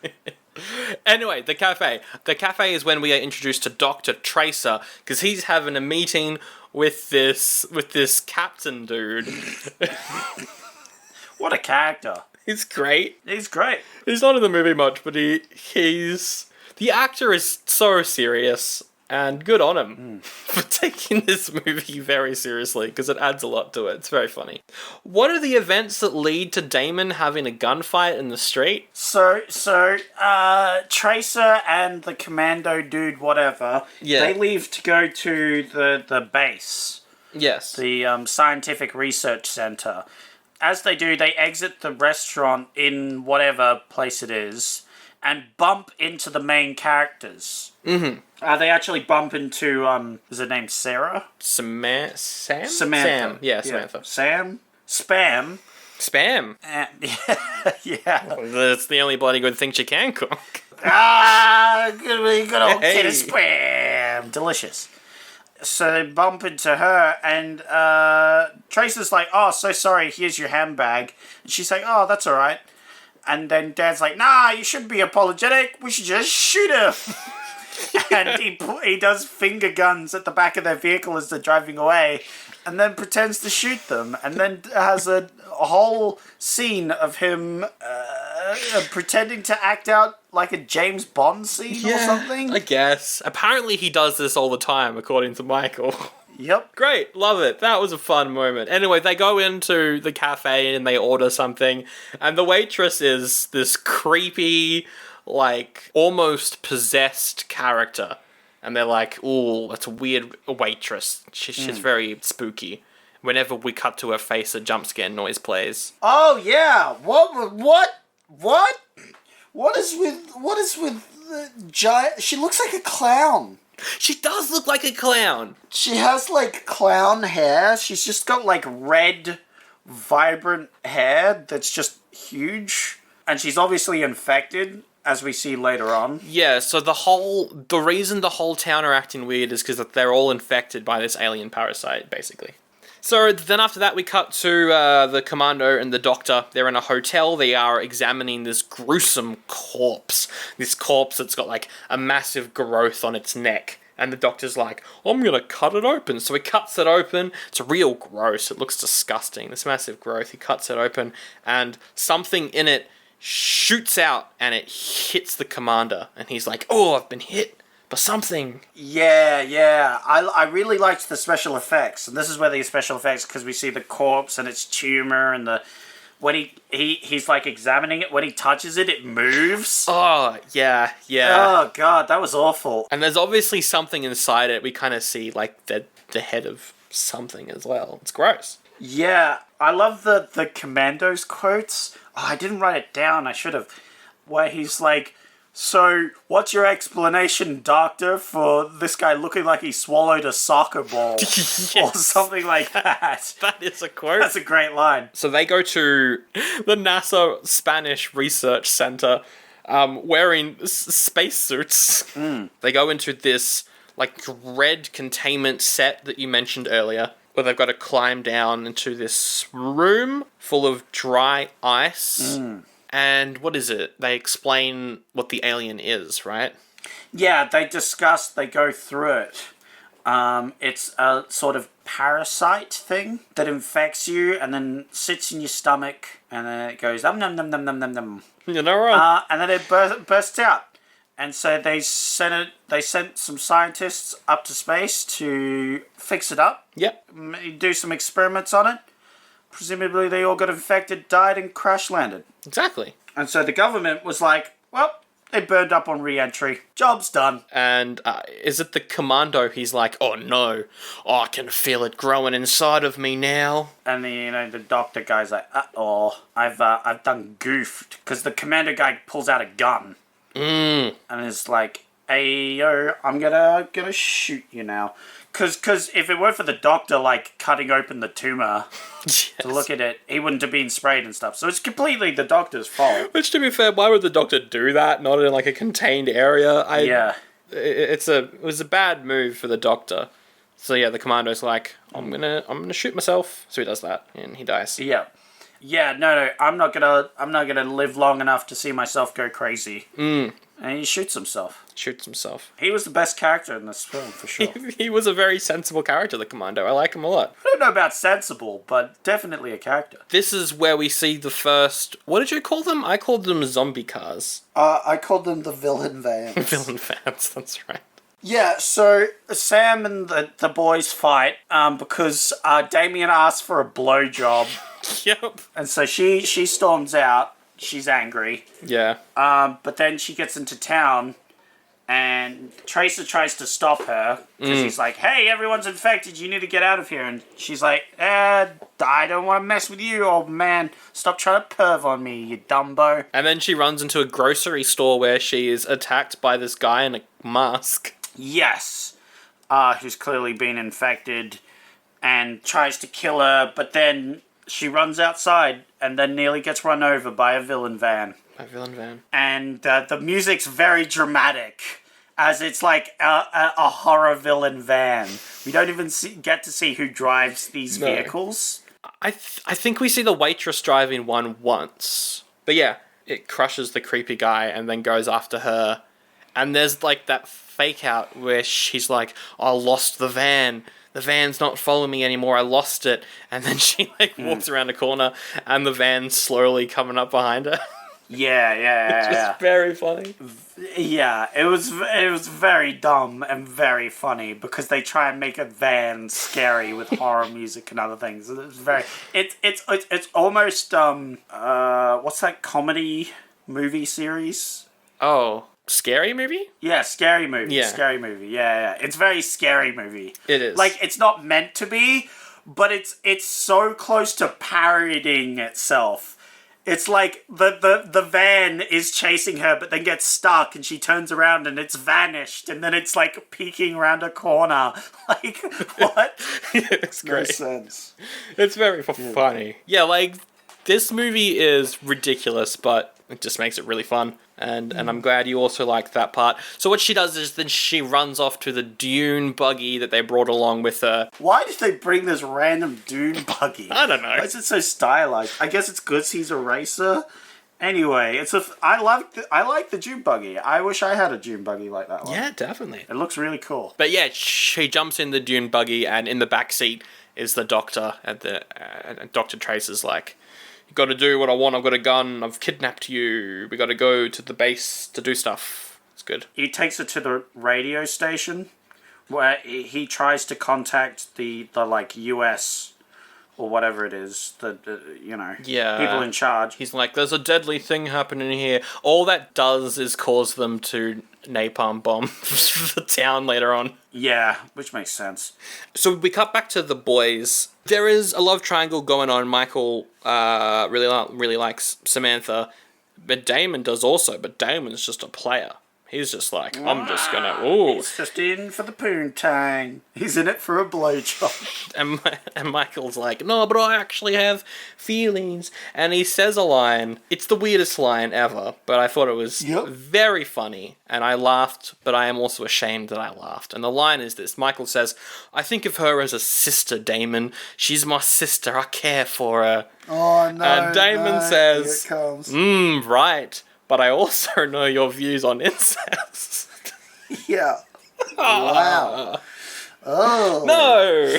[SPEAKER 2] Anyway, the cafe. The cafe is when we are introduced to Dr. Tracer, because he's having a meeting with this captain dude.
[SPEAKER 1] What a character.
[SPEAKER 2] He's great.
[SPEAKER 1] He's great.
[SPEAKER 2] He's not in the movie much, but he's... The actor is so serious, and good on him for taking this movie very seriously, because it adds a lot to it. It's very funny. What are the events that lead to Damon having a gunfight in the street?
[SPEAKER 1] So, Tracer and the commando dude, whatever, they leave to go to the base.
[SPEAKER 2] Yes.
[SPEAKER 1] The scientific research center. As they do, they exit the restaurant in whatever place it is and bump into the main characters.
[SPEAKER 2] Mm-hmm.
[SPEAKER 1] They actually bump into, is her name Sarah?
[SPEAKER 2] Sam?
[SPEAKER 1] Samantha.
[SPEAKER 2] Sam. Yeah, Samantha.
[SPEAKER 1] Sam? Spam.
[SPEAKER 2] Spam?
[SPEAKER 1] Yeah.
[SPEAKER 2] That's the only bloody good thing she can cook.
[SPEAKER 1] Good old kid of Spam. Delicious. So they bump into her, and Tracer's like, oh, so sorry, here's your handbag. And she's like, oh, that's alright. And then Dad's like, nah, you shouldn't be apologetic. We should just shoot him. And he does finger guns at the back of their vehicle as they're driving away, and then pretends to shoot them, and then has a whole scene of him pretending to act out like a James Bond scene or something.
[SPEAKER 2] I guess. Apparently he does this all the time, according to Michael.
[SPEAKER 1] Yep.
[SPEAKER 2] Great, love it. That was a fun moment. Anyway, they go into the cafe and they order something, and the waitress is this creepy, almost possessed character. And they're like, ooh, that's a weird waitress. She's very spooky. Whenever we cut to her face, a jump scare noise plays.
[SPEAKER 1] Oh, yeah. What is with the giant... She looks like a clown.
[SPEAKER 2] She does look like a clown.
[SPEAKER 1] She has, clown hair. She's just got, red, vibrant hair that's just huge. And she's obviously infected, as we see later on.
[SPEAKER 2] Yeah, so the reason the whole town are acting weird is because they're all infected by this alien parasite, basically. So then after that, we cut to the commando and the doctor. They're in a hotel. They are examining this gruesome corpse. This corpse that's got like a massive growth on its neck. And the doctor's like, I'm going to cut it open. So he cuts it open. It's real gross. It looks disgusting. This massive growth. He cuts it open. And something in it shoots out. And it hits the commander. And he's like, oh, I've been hit by something.
[SPEAKER 1] Yeah. I really liked the special effects. And this is where the special effects, because we see the corpse and its tumor and the... When he's like examining it, when he touches it, it moves.
[SPEAKER 2] Oh, yeah.
[SPEAKER 1] Oh, God, that was awful.
[SPEAKER 2] And there's obviously something inside it. We kind of see like the head of something as well. It's gross.
[SPEAKER 1] Yeah, I love the Commando's quotes. Oh, I didn't write it down. I should have. Where he's like, so what's your explanation, doctor, for this guy looking like he swallowed a soccer ball?
[SPEAKER 2] Yes.
[SPEAKER 1] Or something like that.
[SPEAKER 2] That is a quote.
[SPEAKER 1] That's a great line.
[SPEAKER 2] So they go to the NASA Spanish Research Center wearing spacesuits. They go into this like red containment set that you mentioned earlier, where they've got to climb down into this room full of dry ice. And what is it? They explain what the alien is, right?
[SPEAKER 1] Yeah, they go through it. It's a sort of parasite thing that infects you and then sits in your stomach and then it goes num num num num num num num.
[SPEAKER 2] You're not wrong.
[SPEAKER 1] And then it bursts out. And so they sent some scientists up to space to fix it up.
[SPEAKER 2] Yep.
[SPEAKER 1] Do some experiments on it. Presumably they all got infected, died, and crash landed.
[SPEAKER 2] Exactly.
[SPEAKER 1] And so the government was like, well, they burned up on re-entry. Job's done.
[SPEAKER 2] And is it the commando? He's like, oh no, I can feel it growing inside of me now.
[SPEAKER 1] And the doctor guy's like, I've done goofed. Because the commando guy pulls out a gun. And is like, hey, yo, I'm gonna shoot you now. Because if it weren't for the doctor, like, cutting open the tumor to look at it, he wouldn't have been sprayed and stuff. So it's completely the doctor's fault.
[SPEAKER 2] Which, to be fair, why would the doctor do that? Not in, like, a contained area?
[SPEAKER 1] Yeah.
[SPEAKER 2] It was a bad move for the doctor. So, yeah, the commando's like, I'm gonna shoot myself. So he does that, and he dies.
[SPEAKER 1] Yeah. Yeah, no, I'm not gonna live long enough to see myself go crazy. And he shoots himself. He was the best character in this film, for sure.
[SPEAKER 2] He was a very sensible character, the commando. I like him a lot.
[SPEAKER 1] I don't know about sensible, but definitely a character.
[SPEAKER 2] This is where we see the first... What did you call them? I called them zombie cars.
[SPEAKER 3] I called them the villain vans.
[SPEAKER 2] Villain vans, that's right.
[SPEAKER 3] Yeah,
[SPEAKER 1] So Sam and the boys fight because Damien asked for a blowjob.
[SPEAKER 2] Yep.
[SPEAKER 1] And so she storms out. She's angry.
[SPEAKER 2] Yeah.
[SPEAKER 1] But then she gets into town, and Tracer tries to stop her because he's like, "Hey, everyone's infected. You need to get out of here." And she's like, "I don't want to mess with you, old man. Stop trying to perv on me, you dumbo."
[SPEAKER 2] And then she runs into a grocery store where she is attacked by this guy in a mask.
[SPEAKER 1] Yes, who's clearly been infected, and tries to kill her, but then she runs outside and then nearly gets run over by a villain van. And the music's very dramatic, as it's like a horror villain van. We don't even get to see who drives these vehicles.
[SPEAKER 2] I think we see the waitress driving one once. But yeah, it crushes the creepy guy and then goes after her. And there's like that fake out where she's like, I lost the van. The van's not following me anymore. I lost it. And then she like walks around a corner and the van's slowly coming up behind her.
[SPEAKER 1] Yeah.
[SPEAKER 2] It's just very funny.
[SPEAKER 1] Yeah, it was very dumb and very funny because they try and make a van scary with horror music and other things. It's almost what's that comedy movie series?
[SPEAKER 2] Oh, Scary Movie?
[SPEAKER 1] Yeah, Scary Movie.
[SPEAKER 2] Yeah.
[SPEAKER 1] Scary Movie. Yeah. It's very Scary Movie.
[SPEAKER 2] It is.
[SPEAKER 1] Like, it's not meant to be, but it's so close to parodying itself. It's like the van is chasing her, but then gets stuck, and she turns around and it's vanished, and then it's like peeking around a corner. Like, what?
[SPEAKER 2] It's great.
[SPEAKER 3] Makes sense.
[SPEAKER 2] It's very funny. Yeah, like, This movie is ridiculous, but it just makes it really fun. And I'm glad you also liked that part. So what she does is then she runs off to the dune buggy that they brought along with her.
[SPEAKER 1] Why did they bring this random dune buggy?
[SPEAKER 2] I don't know.
[SPEAKER 1] Why is it so stylized? I guess it's because he's a racer. Anyway, I like the dune buggy. I wish I had a dune buggy like that one.
[SPEAKER 2] Yeah, definitely.
[SPEAKER 1] It looks really cool.
[SPEAKER 2] But yeah, she jumps in the dune buggy, and in the back seat is the doctor, and Dr. Trace is like, "You got to do what I want. I've got a gun. I've kidnapped you. We got to go to the base to do stuff." It's good.
[SPEAKER 1] He takes her to the radio station, where he tries to contact the like US or whatever it is, people in charge.
[SPEAKER 2] He's like, "There's a deadly thing happening here." All that does is cause them to napalm bomb the town later on.
[SPEAKER 1] Yeah, which makes sense.
[SPEAKER 2] So we cut back to the boys. There is a love triangle going on. Michael really likes Samantha, but Damon does also. But Damon's just a player. He's just like, I'm just gonna, ooh.
[SPEAKER 1] He's just in for the poontang. He's in it for a blowjob.
[SPEAKER 2] And Michael's like, no, but I actually have feelings. And he says a line. It's the weirdest line ever, but I thought it was very funny. And I laughed, but I am also ashamed that I laughed. And the line is this. Michael says, "I think of her as a sister, Damon. She's my sister. I care for her."
[SPEAKER 3] Oh, no.
[SPEAKER 2] And Damon says,
[SPEAKER 3] Here it comes.
[SPEAKER 2] Right. But I also know your views on incest.
[SPEAKER 3] Yeah. Wow. Oh.
[SPEAKER 2] No.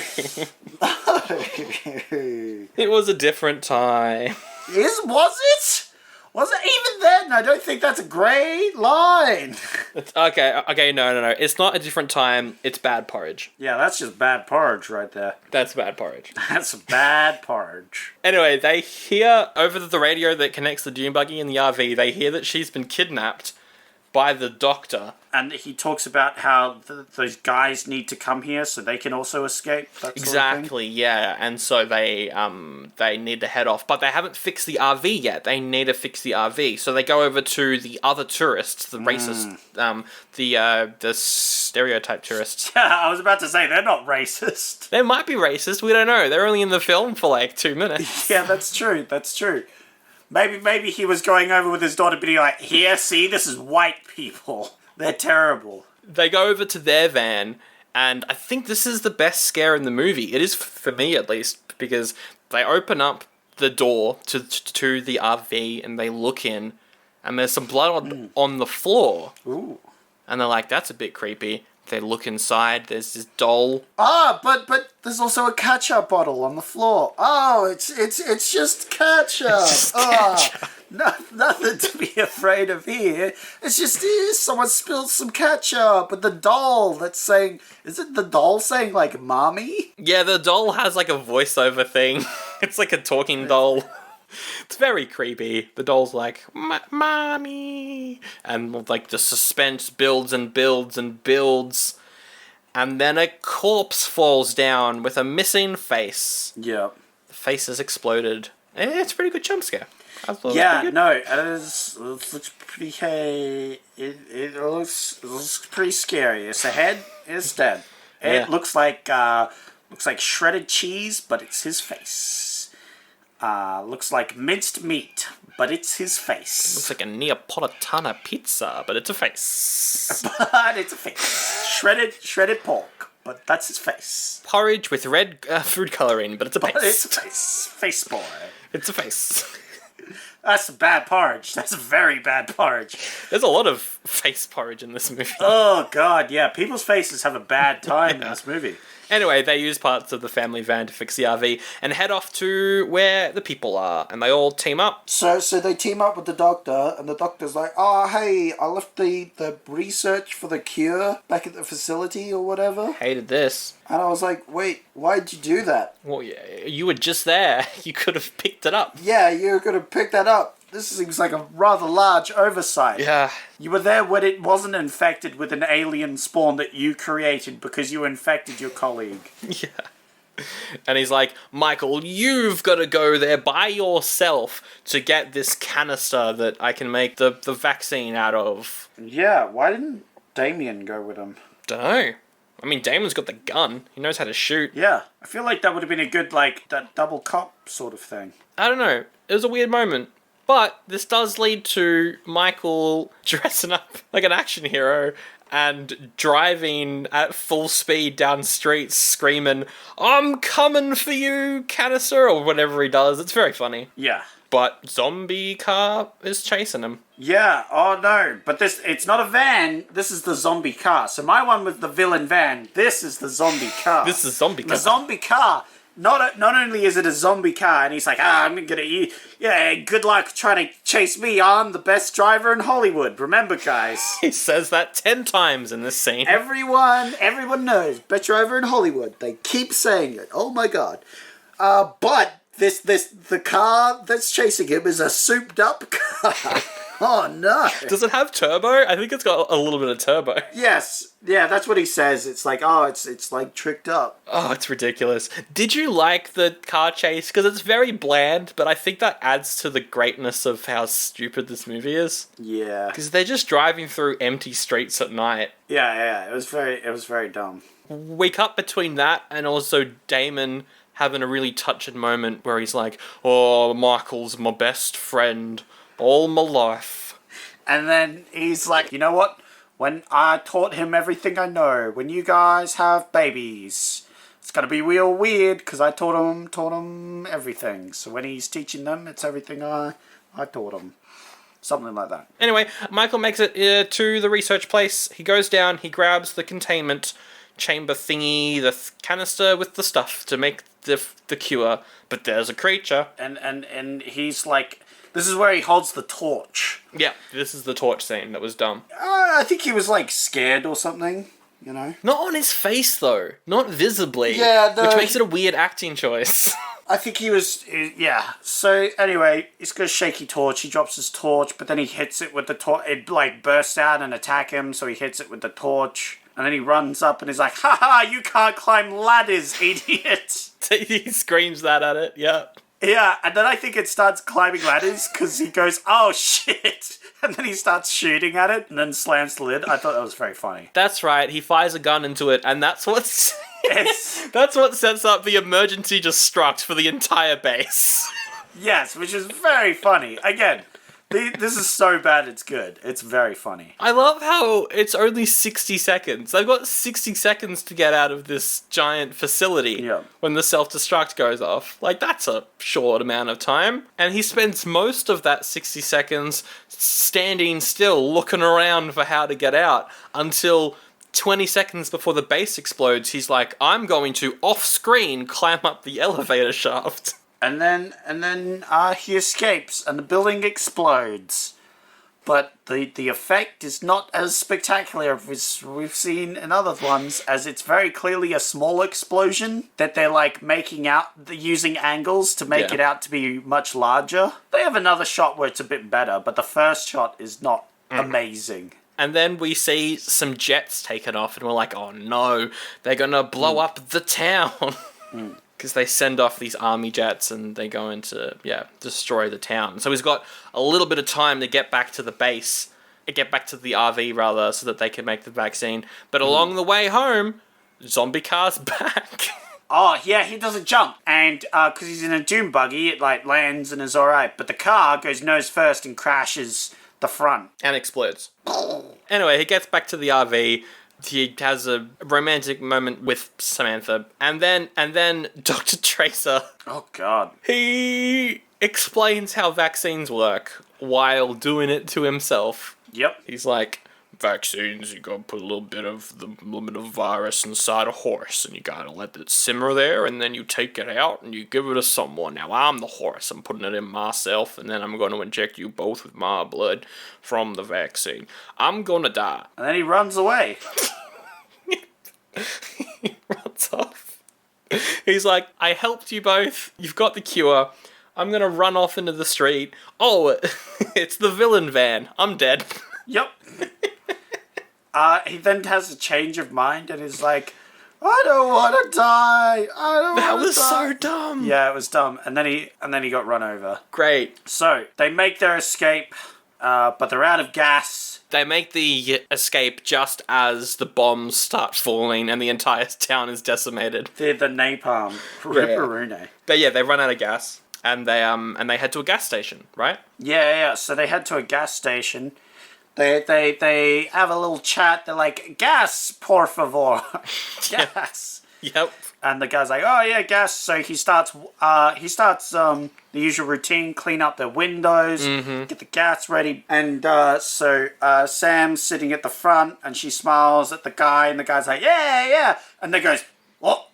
[SPEAKER 2] It was a different time.
[SPEAKER 1] Was it? Was it even then? I don't think that's a great line.
[SPEAKER 2] Okay, no. It's not a different time. It's bad porridge.
[SPEAKER 1] Yeah, that's just bad porridge right there.
[SPEAKER 2] That's bad porridge.
[SPEAKER 1] That's bad porridge.
[SPEAKER 2] Anyway, they hear over the radio that connects the dune buggy and the RV, they hear that she's been kidnapped by the doctor.
[SPEAKER 1] And he talks about how those guys need to come here so they can also escape. That
[SPEAKER 2] Exactly,
[SPEAKER 1] sort of thing.
[SPEAKER 2] yeah. And so they need to head off, but they haven't fixed the RV yet. They need to fix the RV, so they go over to the other tourists, the racist, the stereotype tourists.
[SPEAKER 1] Yeah, I was about to say they're not racist.
[SPEAKER 2] They might be racist. We don't know. They're only in the film for like 2 minutes.
[SPEAKER 1] Yeah, that's true. That's true. Maybe he was going over with his daughter, but he like, here, see, this is white people. They're terrible.
[SPEAKER 2] They go over to their van, and I think this is the best scare in the movie. It is for me, at least, because they open up the door to the RV, and they look in, and there's some blood on the floor.
[SPEAKER 1] Ooh.
[SPEAKER 2] And they're like, that's a bit creepy. They look inside, there's this doll.
[SPEAKER 1] But there's also a ketchup bottle on the floor. Oh, it's just ketchup. Nothing to be afraid of here. It's just someone spilled some ketchup. But the doll that's saying, is it the doll saying like mommy?
[SPEAKER 2] Yeah, the doll has like a voiceover thing. It's like a talking doll. It's very creepy. The doll's like, mommy. And like the suspense builds and builds and builds. And then a corpse falls down with a missing face.
[SPEAKER 1] Yeah.
[SPEAKER 2] The face has exploded. It's a pretty good jump scare.
[SPEAKER 1] Yeah, no, it looks pretty. It looks pretty scary. It's a head. It's dead. It looks like shredded cheese, but it's his face. Looks like minced meat, but it's his face.
[SPEAKER 2] Looks like a Neapolitana pizza, but it's a face.
[SPEAKER 1] But it's a face. Shredded pork, but that's his face.
[SPEAKER 2] Porridge with red food coloring, but it's a face.
[SPEAKER 1] But it's a face. Face boy.
[SPEAKER 2] It's a face.
[SPEAKER 1] That's a bad porridge. That's a very bad porridge.
[SPEAKER 2] There's a lot of face porridge in this movie.
[SPEAKER 1] Oh, God, yeah. People's faces have a bad time in this movie.
[SPEAKER 2] Anyway, they use parts of the family van to fix the RV and head off to where the people are, and they all team up.
[SPEAKER 3] So they team up with the doctor, and the doctor's like, "Oh, hey, I left the research for the cure back at the facility or whatever."
[SPEAKER 2] Hated this.
[SPEAKER 3] And I was like, "Wait, why'd you do that?"
[SPEAKER 2] Well, yeah, you were just there. You could have picked it up.
[SPEAKER 3] Yeah, you could have picked that up.
[SPEAKER 1] This seems like a rather large oversight.
[SPEAKER 2] Yeah.
[SPEAKER 1] You were there when it wasn't infected with an alien spawn that you created because you infected your colleague.
[SPEAKER 2] Yeah. And he's like, Michael, you've got to go there by yourself to get this canister that I can make the vaccine out of.
[SPEAKER 1] Yeah, why didn't Damien go with him?
[SPEAKER 2] Dunno. I mean, Damon's got the gun. He knows how to shoot.
[SPEAKER 1] Yeah. I feel like that would have been a good, like, that double cop sort of thing.
[SPEAKER 2] I don't know. It was a weird moment. But this does lead to Michael dressing up like an action hero and driving at full speed down streets screaming, "I'm coming for you, canister," or whatever he does. It's very funny.
[SPEAKER 1] Yeah.
[SPEAKER 2] But zombie car is chasing him.
[SPEAKER 1] Yeah, oh no, but it's not a van, this is the zombie car. So my one was the villain van, this is the zombie car.
[SPEAKER 2] This is zombie car.
[SPEAKER 1] The zombie car. Not only is it a zombie car, and he's like, I'm gonna eat. Yeah, good luck trying to chase me. I'm the best driver in Hollywood. Remember, guys.
[SPEAKER 2] He says that 10 times in this scene.
[SPEAKER 1] Everyone knows best driver in Hollywood. They keep saying it. Oh my god. But the car that's chasing him is a souped up car. Oh no.
[SPEAKER 2] Does it have turbo? I think it's got a little bit of turbo.
[SPEAKER 1] Yes. Yeah, that's what he says. It's like, oh, it's like tricked up.
[SPEAKER 2] Oh, it's ridiculous. Did you like the car chase? Because it's very bland, but I think that adds to the greatness of how stupid this movie is.
[SPEAKER 1] Yeah.
[SPEAKER 2] Because they're just driving through empty streets at night.
[SPEAKER 1] Yeah. It was very dumb.
[SPEAKER 2] We cut between that and also Damon having a really touching moment where he's like, "Oh, Michael's my best friend all my life."
[SPEAKER 1] And then he's like, you know what? When I taught him everything I know, when you guys have babies, it's gonna be real weird because I taught him everything. So when he's teaching them, it's everything I taught him. Something like that.
[SPEAKER 2] Anyway, Michael makes it to the research place. He goes down, he grabs the containment chamber thingy, the canister with the stuff to make the cure. But there's a creature.
[SPEAKER 1] And he's like, this is where he holds the torch.
[SPEAKER 2] Yeah, this is the torch scene that was dumb.
[SPEAKER 1] I think he was like scared or something, you know?
[SPEAKER 2] Not on his face though, not visibly.
[SPEAKER 1] Yeah, no.
[SPEAKER 2] Which makes it a weird acting choice.
[SPEAKER 1] I think he was, yeah. So anyway, he's got a shaky torch. He drops his torch, but then he hits it with the torch. It like bursts out and attack him, so he hits it with the torch. And then he runs up and he's like, "Ha, you can't climb ladders, idiot."
[SPEAKER 2] He screams that at it, yeah.
[SPEAKER 1] Yeah, and then I think it starts climbing ladders because he goes, "Oh shit," and then he starts shooting at it and then slams the lid. I thought that was very funny.
[SPEAKER 2] That's right, he fires a gun into it, and that's what's...
[SPEAKER 1] Yes.
[SPEAKER 2] That's what sets up the emergency destruct for the entire base.
[SPEAKER 1] Yes, which is very funny. Again, this is so bad it's good. It's very funny.
[SPEAKER 2] I love how it's only 60 seconds. They've got 60 seconds to get out of this giant facility when the self-destruct goes off. Like, that's a short amount of time. And he spends most of that 60 seconds standing still, looking around for how to get out, until 20 seconds before the base explodes, he's like, "I'm going to, off-screen, climb up the elevator shaft."
[SPEAKER 1] And then he escapes and the building explodes. But the effect is not as spectacular as we've seen in other ones, as it's very clearly a small explosion that they're like making out, using angles to make it out to be much larger. They have another shot where it's a bit better, but the first shot is not amazing.
[SPEAKER 2] And then we see some jets taken off and we're like, oh no, they're gonna blow up the town. Because they send off these army jets and they go into, destroy the town. So he's got a little bit of time to get back to the base, get back to the RV rather, so that they can make the vaccine. But along the way home, zombie car's back.
[SPEAKER 1] Oh, yeah, he does a jump. And because he's in a dune buggy, it like lands and is alright. But the car goes nose first and crashes the front.
[SPEAKER 2] And explodes. Anyway, he gets back to the RV. He has a romantic moment with Samantha. And then Dr. Tracer...
[SPEAKER 1] Oh, God.
[SPEAKER 2] He explains how vaccines work while doing it to himself.
[SPEAKER 1] Yep.
[SPEAKER 2] He's like, vaccines, you gotta put a little bit of virus inside a horse, and you gotta let it simmer there, and then you take it out, and you give it to someone. Now, I'm the horse. I'm putting it in myself, and then I'm gonna inject you both with my blood from the vaccine. I'm gonna die.
[SPEAKER 1] And then he runs away.
[SPEAKER 2] He runs off. He's like, I helped you both. You've got the cure. I'm gonna run off into the street. Oh, it's the villain van. I'm dead.
[SPEAKER 1] Yep. He then has a change of mind and is like, I don't want to die.
[SPEAKER 2] That was so dumb.
[SPEAKER 1] Yeah, it was dumb. And then he got run over.
[SPEAKER 2] Great.
[SPEAKER 1] So they make their escape, but they're out of gas.
[SPEAKER 2] They make the escape just as the bombs start falling and the entire town is decimated.
[SPEAKER 1] The napalm. Ripperoonie.
[SPEAKER 2] But yeah, they run out of gas and they head to a gas station, right?
[SPEAKER 1] Yeah. So they head to a gas station. They have a little chat. They're like, gas, por favor. Gas.
[SPEAKER 2] Yep.
[SPEAKER 1] And the guy's like, oh yeah, gas. So he starts the usual routine, clean up their windows, get the gas ready. And so Sam's sitting at the front and she smiles at the guy and the guy's like, yeah. And then goes, what?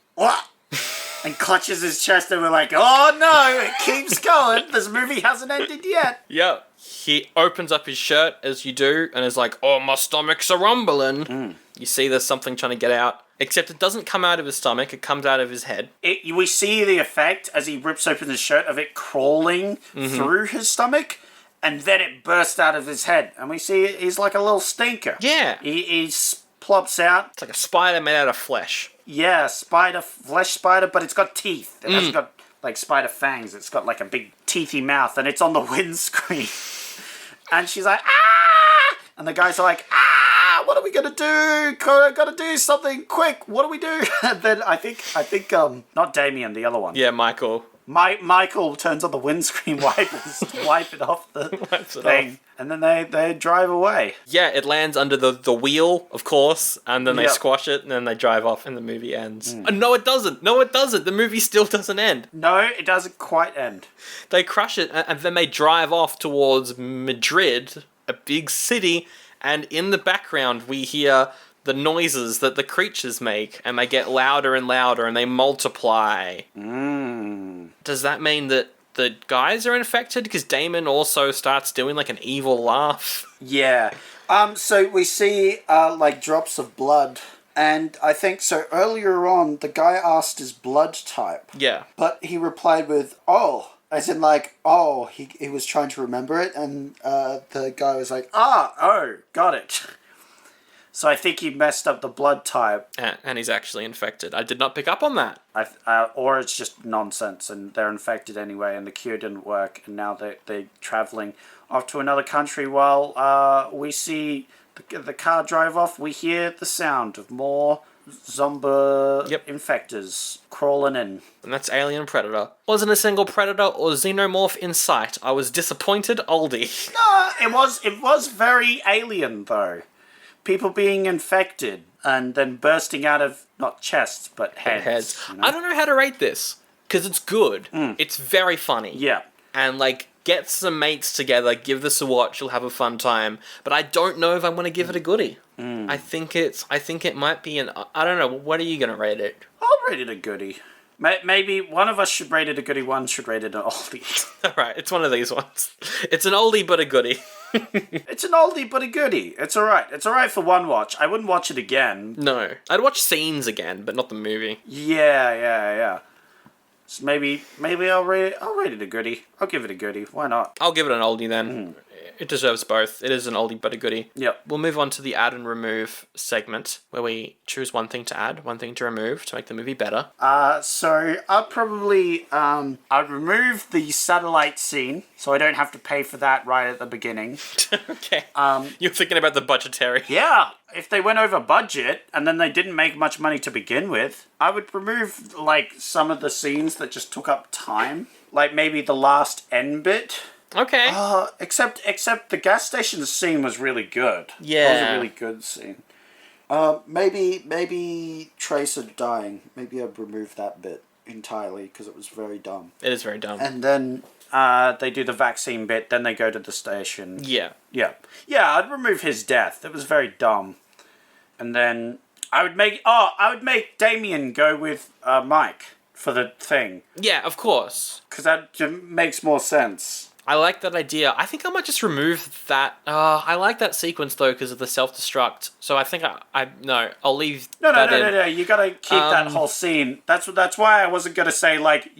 [SPEAKER 1] And clutches his chest and we're like, oh no, it keeps going. This movie hasn't ended yet.
[SPEAKER 2] Yep. He opens up his shirt, as you do, and is like, oh, my stomach's a rumbling. You see there's something trying to get out. Except it doesn't come out of his stomach, it comes out of his head.
[SPEAKER 1] We see the effect as he rips open his shirt of it crawling through his stomach, and then it bursts out of his head. And we see he's like a little stinker.
[SPEAKER 2] Yeah.
[SPEAKER 1] He plops out.
[SPEAKER 2] It's like a spider made out of flesh.
[SPEAKER 1] Yeah, flesh spider, but it's got teeth. It hasn't got like spider fangs. It's got like a big teethy mouth, and it's on the windscreen. And she's like, ah! And the guys are like, ah! What are we gonna do? Gotta do something quick. What do we do? And then I think, not Damien, the other one.
[SPEAKER 2] Yeah, Michael.
[SPEAKER 1] Michael turns on the windscreen wipers to wipe it off the thing. And then they drive away.
[SPEAKER 2] Yeah, it lands under the wheel, of course, and then they squash it, and then they drive off, and the movie ends. No, it doesn't. The movie still doesn't end.
[SPEAKER 1] No, it doesn't quite end.
[SPEAKER 2] They crush it, and then they drive off towards Madrid, a big city, and in the background we hear the noises that the creatures make, and they get louder and louder, and they multiply. Does that mean that the guys are infected? Because Damon also starts doing like an evil laugh.
[SPEAKER 1] Yeah. So we see like drops of blood, and I think so earlier on the guy asked his blood type.
[SPEAKER 2] Yeah.
[SPEAKER 1] But he replied with, oh. As in like, oh, he was trying to remember it, and the guy was like, got it. So I think he messed up the blood type.
[SPEAKER 2] And he's actually infected. I did not pick up on that.
[SPEAKER 1] Or it's just nonsense and they're infected anyway and the cure didn't work and now they're travelling off to another country while we see the car drive off. We hear the sound of more zombie infectors crawling in.
[SPEAKER 2] And that's Alien Predator. Wasn't a single predator or xenomorph in sight. I was disappointed, Oldie.
[SPEAKER 1] No, it was very alien though. People being infected and then bursting out of, not chests, but heads. You know?
[SPEAKER 2] I don't know how to rate this, because it's good. It's very funny.
[SPEAKER 1] Yeah.
[SPEAKER 2] And, like, get some mates together, give this a watch, you'll have a fun time. But I don't know if I want to give it a goodie. I think it might be I don't know, what are you going to rate it?
[SPEAKER 1] I'll rate it a goodie. Maybe one of us should rate it a goodie, one should rate it an oldie.
[SPEAKER 2] Alright, it's one of these ones. It's an oldie but a goodie.
[SPEAKER 1] It's an oldie but a goodie. It's alright. It's alright for one watch. I wouldn't watch it again.
[SPEAKER 2] No. I'd watch scenes again, but not the movie.
[SPEAKER 1] Yeah. So maybe I'll rate it a goodie. I'll give it a goodie. Why not?
[SPEAKER 2] I'll give it an oldie then. It deserves both. It is an oldie but a goodie.
[SPEAKER 1] Yep.
[SPEAKER 2] We'll move on to the add and remove segment, where we choose one thing to add, one thing to remove to make the movie better.
[SPEAKER 1] So I'd probably I'd remove the satellite scene, so I don't have to pay for that right at the beginning.
[SPEAKER 2] Okay. You're thinking about the budgetary.
[SPEAKER 1] Yeah. If they went over budget and then they didn't make much money to begin with, I would remove like some of the scenes that just took up time, like maybe the last end bit.
[SPEAKER 2] Okay.
[SPEAKER 1] Except the gas station scene was really good.
[SPEAKER 2] Yeah.
[SPEAKER 1] That was a really good scene. Maybe Tracer dying. Maybe I'd remove that bit entirely because it was very dumb.
[SPEAKER 2] It is very dumb.
[SPEAKER 1] And then they do the vaccine bit, then they go to the station.
[SPEAKER 2] Yeah.
[SPEAKER 1] Yeah, I'd remove his death. It was very dumb. And then I would make Damien go with Mike for the thing.
[SPEAKER 2] Yeah, of course.
[SPEAKER 1] Because that makes more sense.
[SPEAKER 2] I like that idea. I think I might just remove that. I like that sequence though because of the self-destruct. So I think I'll leave.
[SPEAKER 1] No. You gotta keep that whole scene. That's why I wasn't gonna say like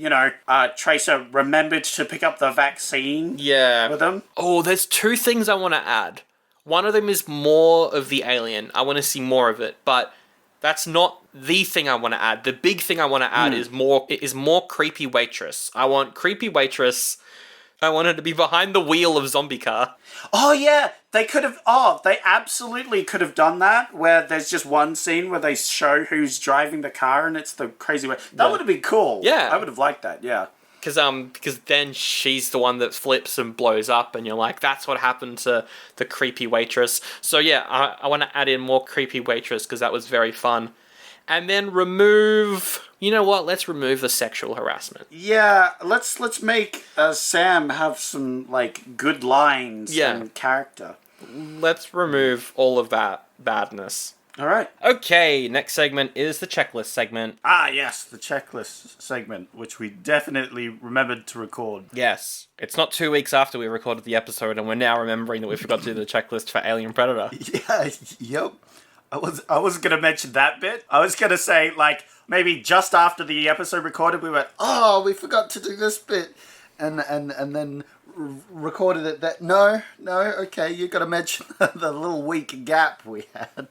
[SPEAKER 1] Tracer remembered to pick up the vaccine.
[SPEAKER 2] Yeah.
[SPEAKER 1] With him.
[SPEAKER 2] Oh, there's two things I want to add. One of them is more of the alien. I want to see more of it, but that's not the thing I want to add. The big thing I want to add is more creepy waitress. I want creepy waitress I wanted to be behind the wheel of zombie car.
[SPEAKER 1] Oh, yeah. They absolutely could have done that, where there's just one scene where they show who's driving the car and it's the crazy way. That would have been cool.
[SPEAKER 2] Yeah.
[SPEAKER 1] I would have liked that, yeah.
[SPEAKER 2] Because then she's the one that flips and blows up, and you're like, that's what happened to the creepy waitress. So yeah, I want to add in more creepy waitress, because that was very fun. And then you know what, let's remove the sexual harassment.
[SPEAKER 1] Yeah, let's make Sam have some, like, good lines and character.
[SPEAKER 2] Let's remove all of that badness.
[SPEAKER 1] Alright.
[SPEAKER 2] Okay, next segment is the checklist segment.
[SPEAKER 1] Ah, yes, the checklist segment, which we definitely remembered to record.
[SPEAKER 2] Yes. It's not 2 weeks after we recorded the episode, and we're now remembering that we forgot to do the checklist for Alien Predator.
[SPEAKER 1] Yeah, yep. I wasn't going to mention that bit. I was going to say, like, maybe just after the episode recorded, we went, oh, we forgot to do this bit. And then recorded it that, no, okay, you got to mention the little week gap we had.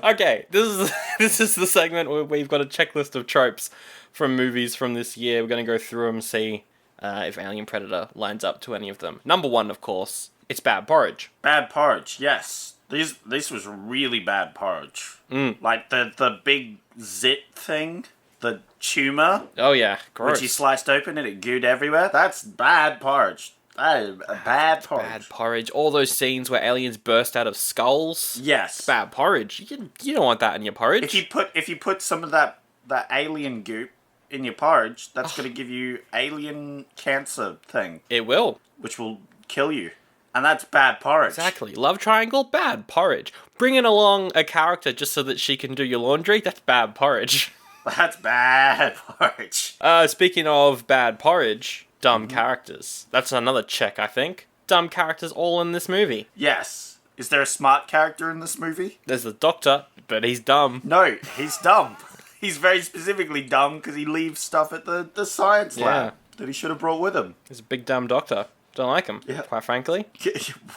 [SPEAKER 2] Okay, this is the segment where we've got a checklist of tropes from movies from this year. We're going to go through them and see if Alien Predator lines up to any of them. Number one, of course, it's bad porridge.
[SPEAKER 1] Bad porridge, yes. This was really bad porridge. Like the big zit thing, the tumor.
[SPEAKER 2] Oh yeah, gross.
[SPEAKER 1] Which he sliced open and it gooed everywhere. That's bad porridge. That is a bad porridge.
[SPEAKER 2] Bad porridge. All those scenes where aliens burst out of skulls.
[SPEAKER 1] Yes.
[SPEAKER 2] Bad porridge. You don't want that in your porridge.
[SPEAKER 1] If you put some of that alien goop in your porridge, that's going to give you alien cancer thing.
[SPEAKER 2] It will.
[SPEAKER 1] Which will kill you. And that's bad porridge.
[SPEAKER 2] Exactly. Love triangle, bad porridge. Bringing along a character just so that she can do your laundry, that's bad porridge.
[SPEAKER 1] That's bad porridge.
[SPEAKER 2] Speaking of bad porridge, dumb characters. That's another check, I think. Dumb characters all in this movie.
[SPEAKER 1] Yes. Is there a smart character in this movie?
[SPEAKER 2] There's the doctor, but he's dumb.
[SPEAKER 1] No, he's dumb. He's very specifically dumb because he leaves stuff at the science lab that he should have brought with him.
[SPEAKER 2] He's a big dumb doctor. Don't like him, quite frankly.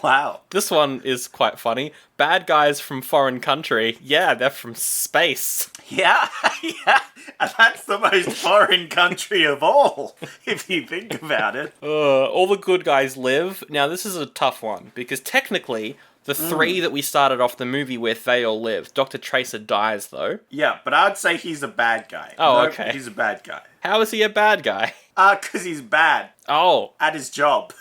[SPEAKER 1] Wow.
[SPEAKER 2] This one is quite funny. Bad guys from foreign country. Yeah, they're from space.
[SPEAKER 1] Yeah, yeah. And that's the most foreign country of all, if you think about it.
[SPEAKER 2] All the good guys live. Now, this is a tough one, because technically, the three that we started off the movie with, they all live. Dr. Tracer dies, though.
[SPEAKER 1] Yeah, but I'd say he's a bad guy.
[SPEAKER 2] Oh, okay.
[SPEAKER 1] He's a bad guy.
[SPEAKER 2] How is he a bad guy?
[SPEAKER 1] Because he's bad.
[SPEAKER 2] Oh.
[SPEAKER 1] At his job.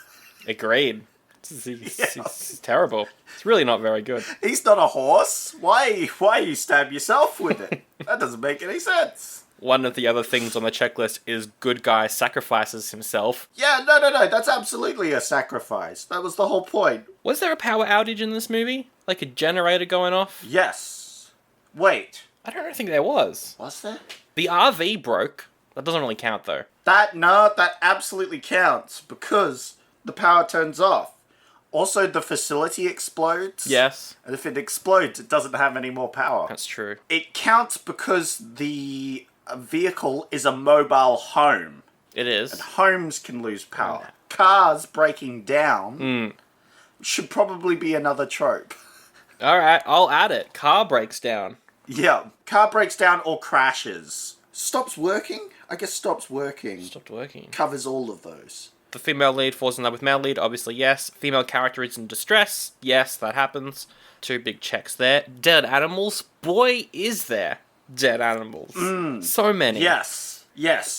[SPEAKER 2] Agreed. He's terrible. It's really not very good.
[SPEAKER 1] He's not a horse. Why you stab yourself with it? That doesn't make any sense.
[SPEAKER 2] One of the other things on the checklist is good guy sacrifices himself.
[SPEAKER 1] Yeah, no. That's absolutely a sacrifice. That was the whole point.
[SPEAKER 2] Was there a power outage in this movie? Like a generator going off?
[SPEAKER 1] Yes. Wait.
[SPEAKER 2] I don't think there was.
[SPEAKER 1] Was there?
[SPEAKER 2] The RV broke. That doesn't really count, though.
[SPEAKER 1] That absolutely counts, because the power turns off. Also, the facility explodes.
[SPEAKER 2] Yes.
[SPEAKER 1] And if it explodes, it doesn't have any more power.
[SPEAKER 2] That's true.
[SPEAKER 1] It counts because the vehicle is a mobile home.
[SPEAKER 2] It is.
[SPEAKER 1] And homes can lose power. Cars breaking down should probably be another trope.
[SPEAKER 2] Alright, I'll add it. Car breaks down.
[SPEAKER 1] Yeah. Car breaks down or crashes. Stops working? I guess stops working.
[SPEAKER 2] Stopped working.
[SPEAKER 1] Covers all of those.
[SPEAKER 2] The female lead falls in love with male lead, obviously yes. Female character is in distress, yes, that happens. 2 big checks there. Dead animals, boy is there dead animals. So many.
[SPEAKER 1] Yes.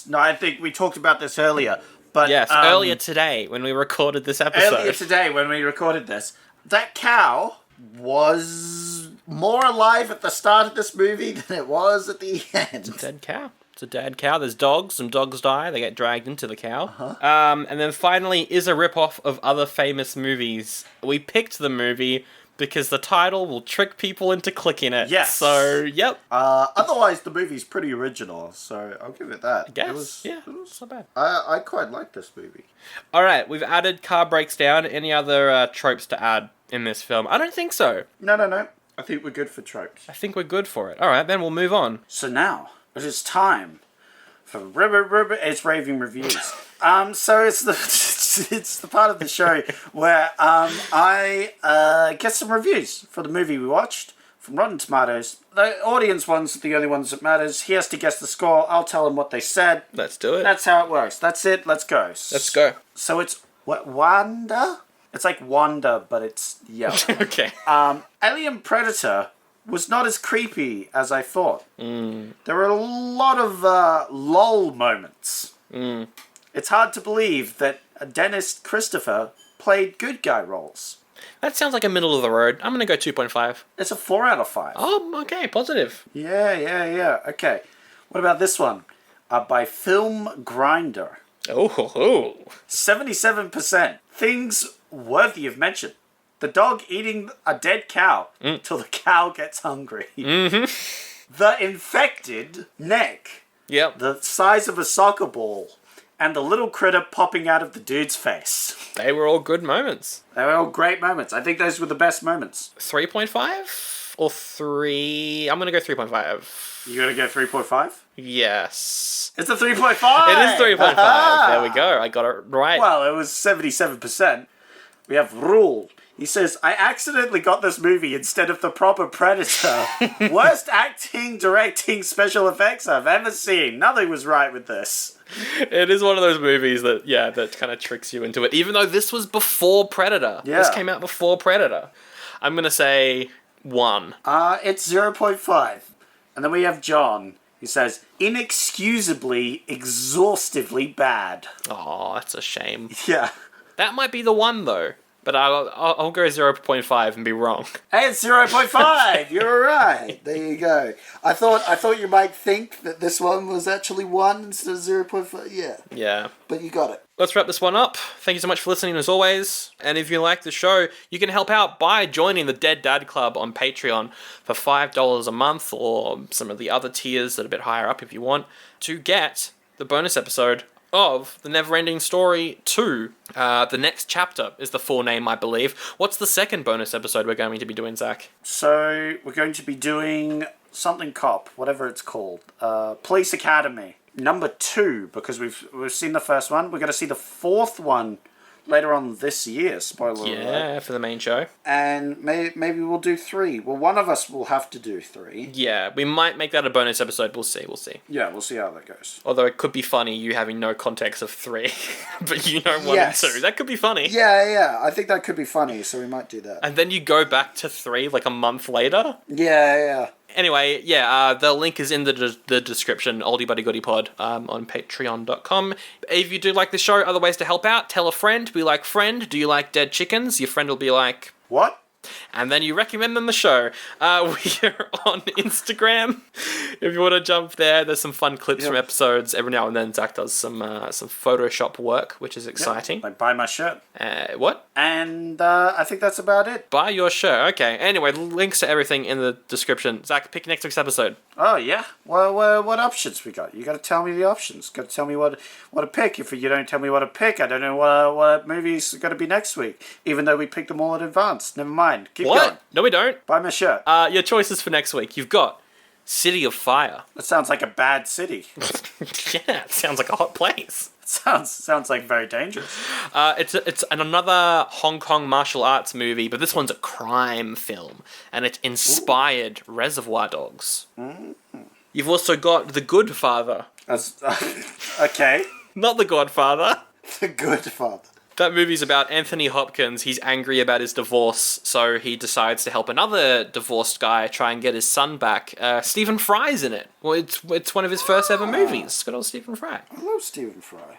[SPEAKER 1] No, I think we talked about this earlier. But
[SPEAKER 2] yes, earlier today when we recorded this episode.
[SPEAKER 1] Earlier today when we recorded this. That cow was more alive at the start of this movie than it was at the end.
[SPEAKER 2] It's a dead cow. It's a dead cow. There's dogs. Some dogs die. They get dragged into the cow. And then finally is a rip-off of other famous movies. We picked the movie because the title will trick people into clicking it.
[SPEAKER 1] Yes.
[SPEAKER 2] So, yep.
[SPEAKER 1] Otherwise, the movie's pretty original, so I'll give it that.
[SPEAKER 2] I guess. It was not bad.
[SPEAKER 1] I quite like this movie.
[SPEAKER 2] Alright, we've added car breaks down. Any other tropes to add in this film? I don't think so.
[SPEAKER 1] No. I think we're good for tropes.
[SPEAKER 2] I think we're good for it. Alright, then we'll move on.
[SPEAKER 1] So now, it is time for it's raving reviews. So it's the part of the show where I get some reviews for the movie we watched from Rotten Tomatoes. The audience ones are the only ones that matters. He has to guess the score. I'll tell him what they said.
[SPEAKER 2] Let's do it.
[SPEAKER 1] That's how it works. That's it. Let's go.
[SPEAKER 2] Let's go.
[SPEAKER 1] So it's What, Wanda? It's like Wanda, but it's yellow.
[SPEAKER 2] Okay.
[SPEAKER 1] Alien Predator was not as creepy as I thought. There were a lot of lol moments. It's hard to believe that Dennis Christopher played good guy roles.
[SPEAKER 2] That sounds like a middle of the road. I'm going to go 2.5.
[SPEAKER 1] It's a 4 out of 5.
[SPEAKER 2] Oh, okay. Positive.
[SPEAKER 1] Yeah. Okay. What about this one? By Film Grinder.
[SPEAKER 2] Oh.
[SPEAKER 1] 77%. Things worthy of mention. The dog eating a dead cow till the cow gets hungry. The infected neck.
[SPEAKER 2] Yep.
[SPEAKER 1] The size of a soccer ball. And the little critter popping out of the dude's face.
[SPEAKER 2] They were all good moments.
[SPEAKER 1] They were all great moments. I think those were the best moments.
[SPEAKER 2] 3.5 or 3? I'm going to go 3.5.
[SPEAKER 1] You gotta go 3.5?
[SPEAKER 2] Yes.
[SPEAKER 1] It's a 3.5!
[SPEAKER 2] It is 3.5. There we go. I got it right.
[SPEAKER 1] Well, it was 77%. We have Rule. He says, I accidentally got this movie instead of the proper Predator. Worst acting, directing, special effects I've ever seen. Nothing was right with this.
[SPEAKER 2] It is one of those movies that kind of tricks you into it. Even though this was before Predator.
[SPEAKER 1] Yeah.
[SPEAKER 2] This came out before Predator. I'm going to say 1.
[SPEAKER 1] It's 0.5. And then we have John. He says, inexcusably, exhaustively bad.
[SPEAKER 2] Oh, that's a shame.
[SPEAKER 1] Yeah.
[SPEAKER 2] That might be the one, though. But I'll go 0.5 and be wrong.
[SPEAKER 1] Hey, it's 0.5. You're right. There you go. I thought you might think that this one was actually 1 instead of 0.5. Yeah.
[SPEAKER 2] Yeah.
[SPEAKER 1] But you got it.
[SPEAKER 2] Let's wrap this one up. Thank you so much for listening as always. And if you like the show, you can help out by joining the Dead Dad Club on Patreon for $5 a month, or some of the other tiers that are a bit higher up if you want, to get the bonus episode of The Neverending Story 2. The next chapter is the full name, I believe. What's the second bonus episode we're going to be doing, Zach?
[SPEAKER 1] So, we're going to be doing something cop, whatever it's called. Police Academy. Number 2, because we've seen the first one. We're going to see the fourth one later on this year, spoiler alert.
[SPEAKER 2] Yeah, for the main show.
[SPEAKER 1] And maybe we'll do 3. Well, one of us will have to do 3.
[SPEAKER 2] Yeah, we might make that a bonus episode. We'll see.
[SPEAKER 1] Yeah, we'll see how that goes.
[SPEAKER 2] Although it could be funny, you having no context of 3, but you know 1
[SPEAKER 1] Yes.
[SPEAKER 2] and 2. That could be funny.
[SPEAKER 1] Yeah, I think that could be funny, so we might do that.
[SPEAKER 2] And then you go back to 3 like a month later.
[SPEAKER 1] Yeah.
[SPEAKER 2] Anyway, the link is in the description, Oldie Buddy Goodie Pod, on patreon.com. If you do like the show, other ways to help out, tell a friend, be like, friend, do you like dead chickens? Your friend will be like,
[SPEAKER 1] what?
[SPEAKER 2] And then you recommend them the show. We're on Instagram. If you want to jump there, there's some fun clips from episodes. Every now and then, Zach does some Photoshop work, which is exciting.
[SPEAKER 1] Like buy my shirt.
[SPEAKER 2] What?
[SPEAKER 1] And I think that's about it.
[SPEAKER 2] Buy your shirt. Okay. Anyway, links to everything in the description. Zach, pick next week's episode.
[SPEAKER 1] Oh, yeah? Well, what options we got? You got to tell me the options. Got to tell me what to pick. If you don't tell me what to pick, I don't know what movies are going to be next week, even though we picked them all in advance. Never mind. Keep going.
[SPEAKER 2] No, we don't.
[SPEAKER 1] Buy my shirt.
[SPEAKER 2] Your choices for next week. You've got City of Fire.
[SPEAKER 1] That sounds like a bad city.
[SPEAKER 2] Yeah, it sounds like a hot place.
[SPEAKER 1] It sounds like very dangerous.
[SPEAKER 2] It's another Hong Kong martial arts movie, but this one's a crime film, and it inspired Reservoir Dogs. You've also got The Good Father.
[SPEAKER 1] Okay.
[SPEAKER 2] Not The Godfather.
[SPEAKER 1] The Good Father.
[SPEAKER 2] That movie's about Anthony Hopkins. He's angry about his divorce, so he decides to help another divorced guy try and get his son back. Stephen Fry's in it. Well, it's one of his first ever movies. Good old Stephen Fry.
[SPEAKER 1] I love Stephen Fry.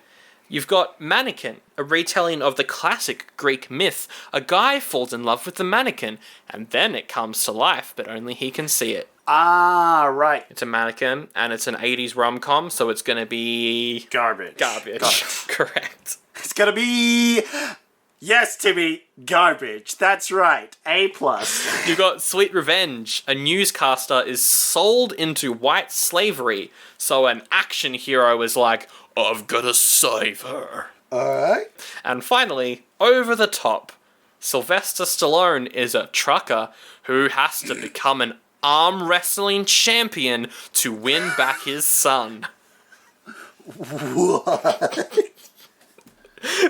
[SPEAKER 2] You've got Mannequin, a retelling of the classic Greek myth. A guy falls in love with the mannequin, and then it comes to life, but only he can see it.
[SPEAKER 1] Ah, right.
[SPEAKER 2] It's a mannequin, and it's an 80s rom-com, so it's going to be...
[SPEAKER 1] Garbage.
[SPEAKER 2] Correct.
[SPEAKER 1] It's gonna be... Yes, Timmy, garbage. That's right. A+.
[SPEAKER 2] You've got Sweet Revenge. A newscaster is sold into white slavery, so an action hero is like, I've gotta save her.
[SPEAKER 1] Alright.
[SPEAKER 2] And finally, Over the Top. Sylvester Stallone is a trucker who has to become an arm wrestling champion to win back his son.
[SPEAKER 1] What?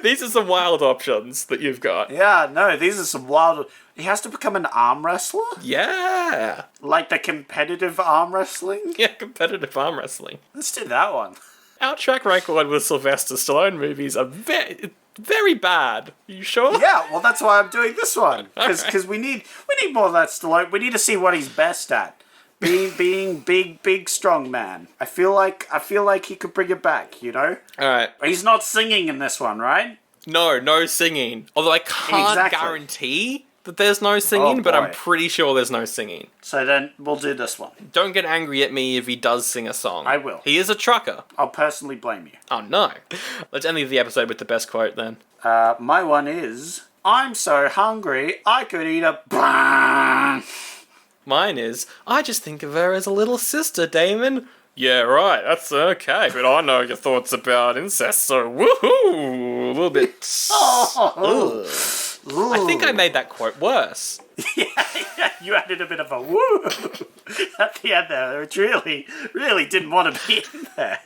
[SPEAKER 2] These are some wild options that you've got.
[SPEAKER 1] Yeah, no, these are some wild... He has to become an arm wrestler?
[SPEAKER 2] Yeah.
[SPEAKER 1] Like the competitive arm wrestling?
[SPEAKER 2] Yeah, competitive arm wrestling.
[SPEAKER 1] Let's do that one.
[SPEAKER 2] Our track record with Sylvester Stallone movies are very bad. You sure?
[SPEAKER 1] Yeah, well, that's why I'm doing this one. Because
[SPEAKER 2] Alright.
[SPEAKER 1] we need more of that Stallone. We need to see what he's best at. Being big, strong man. I feel like he could bring it back, you know?
[SPEAKER 2] Alright.
[SPEAKER 1] He's not singing in this one, right?
[SPEAKER 2] No singing. Although I can't guarantee that there's no singing, but I'm pretty sure there's no singing.
[SPEAKER 1] So then we'll do this one.
[SPEAKER 2] Don't get angry at me if he does sing a song.
[SPEAKER 1] I will.
[SPEAKER 2] He is a trucker.
[SPEAKER 1] I'll personally blame you.
[SPEAKER 2] Oh no. Let's end the episode with the best quote then.
[SPEAKER 1] My one is, I'm so hungry, I could eat a...
[SPEAKER 2] Mine is, I just think of her as a little sister, Damon. Yeah, right, that's okay, but I know your thoughts about incest, so woohoo! A little bit... I think I made that quote worse.
[SPEAKER 1] Yeah, you added a bit of a woo at the end there, which really didn't want to be in there.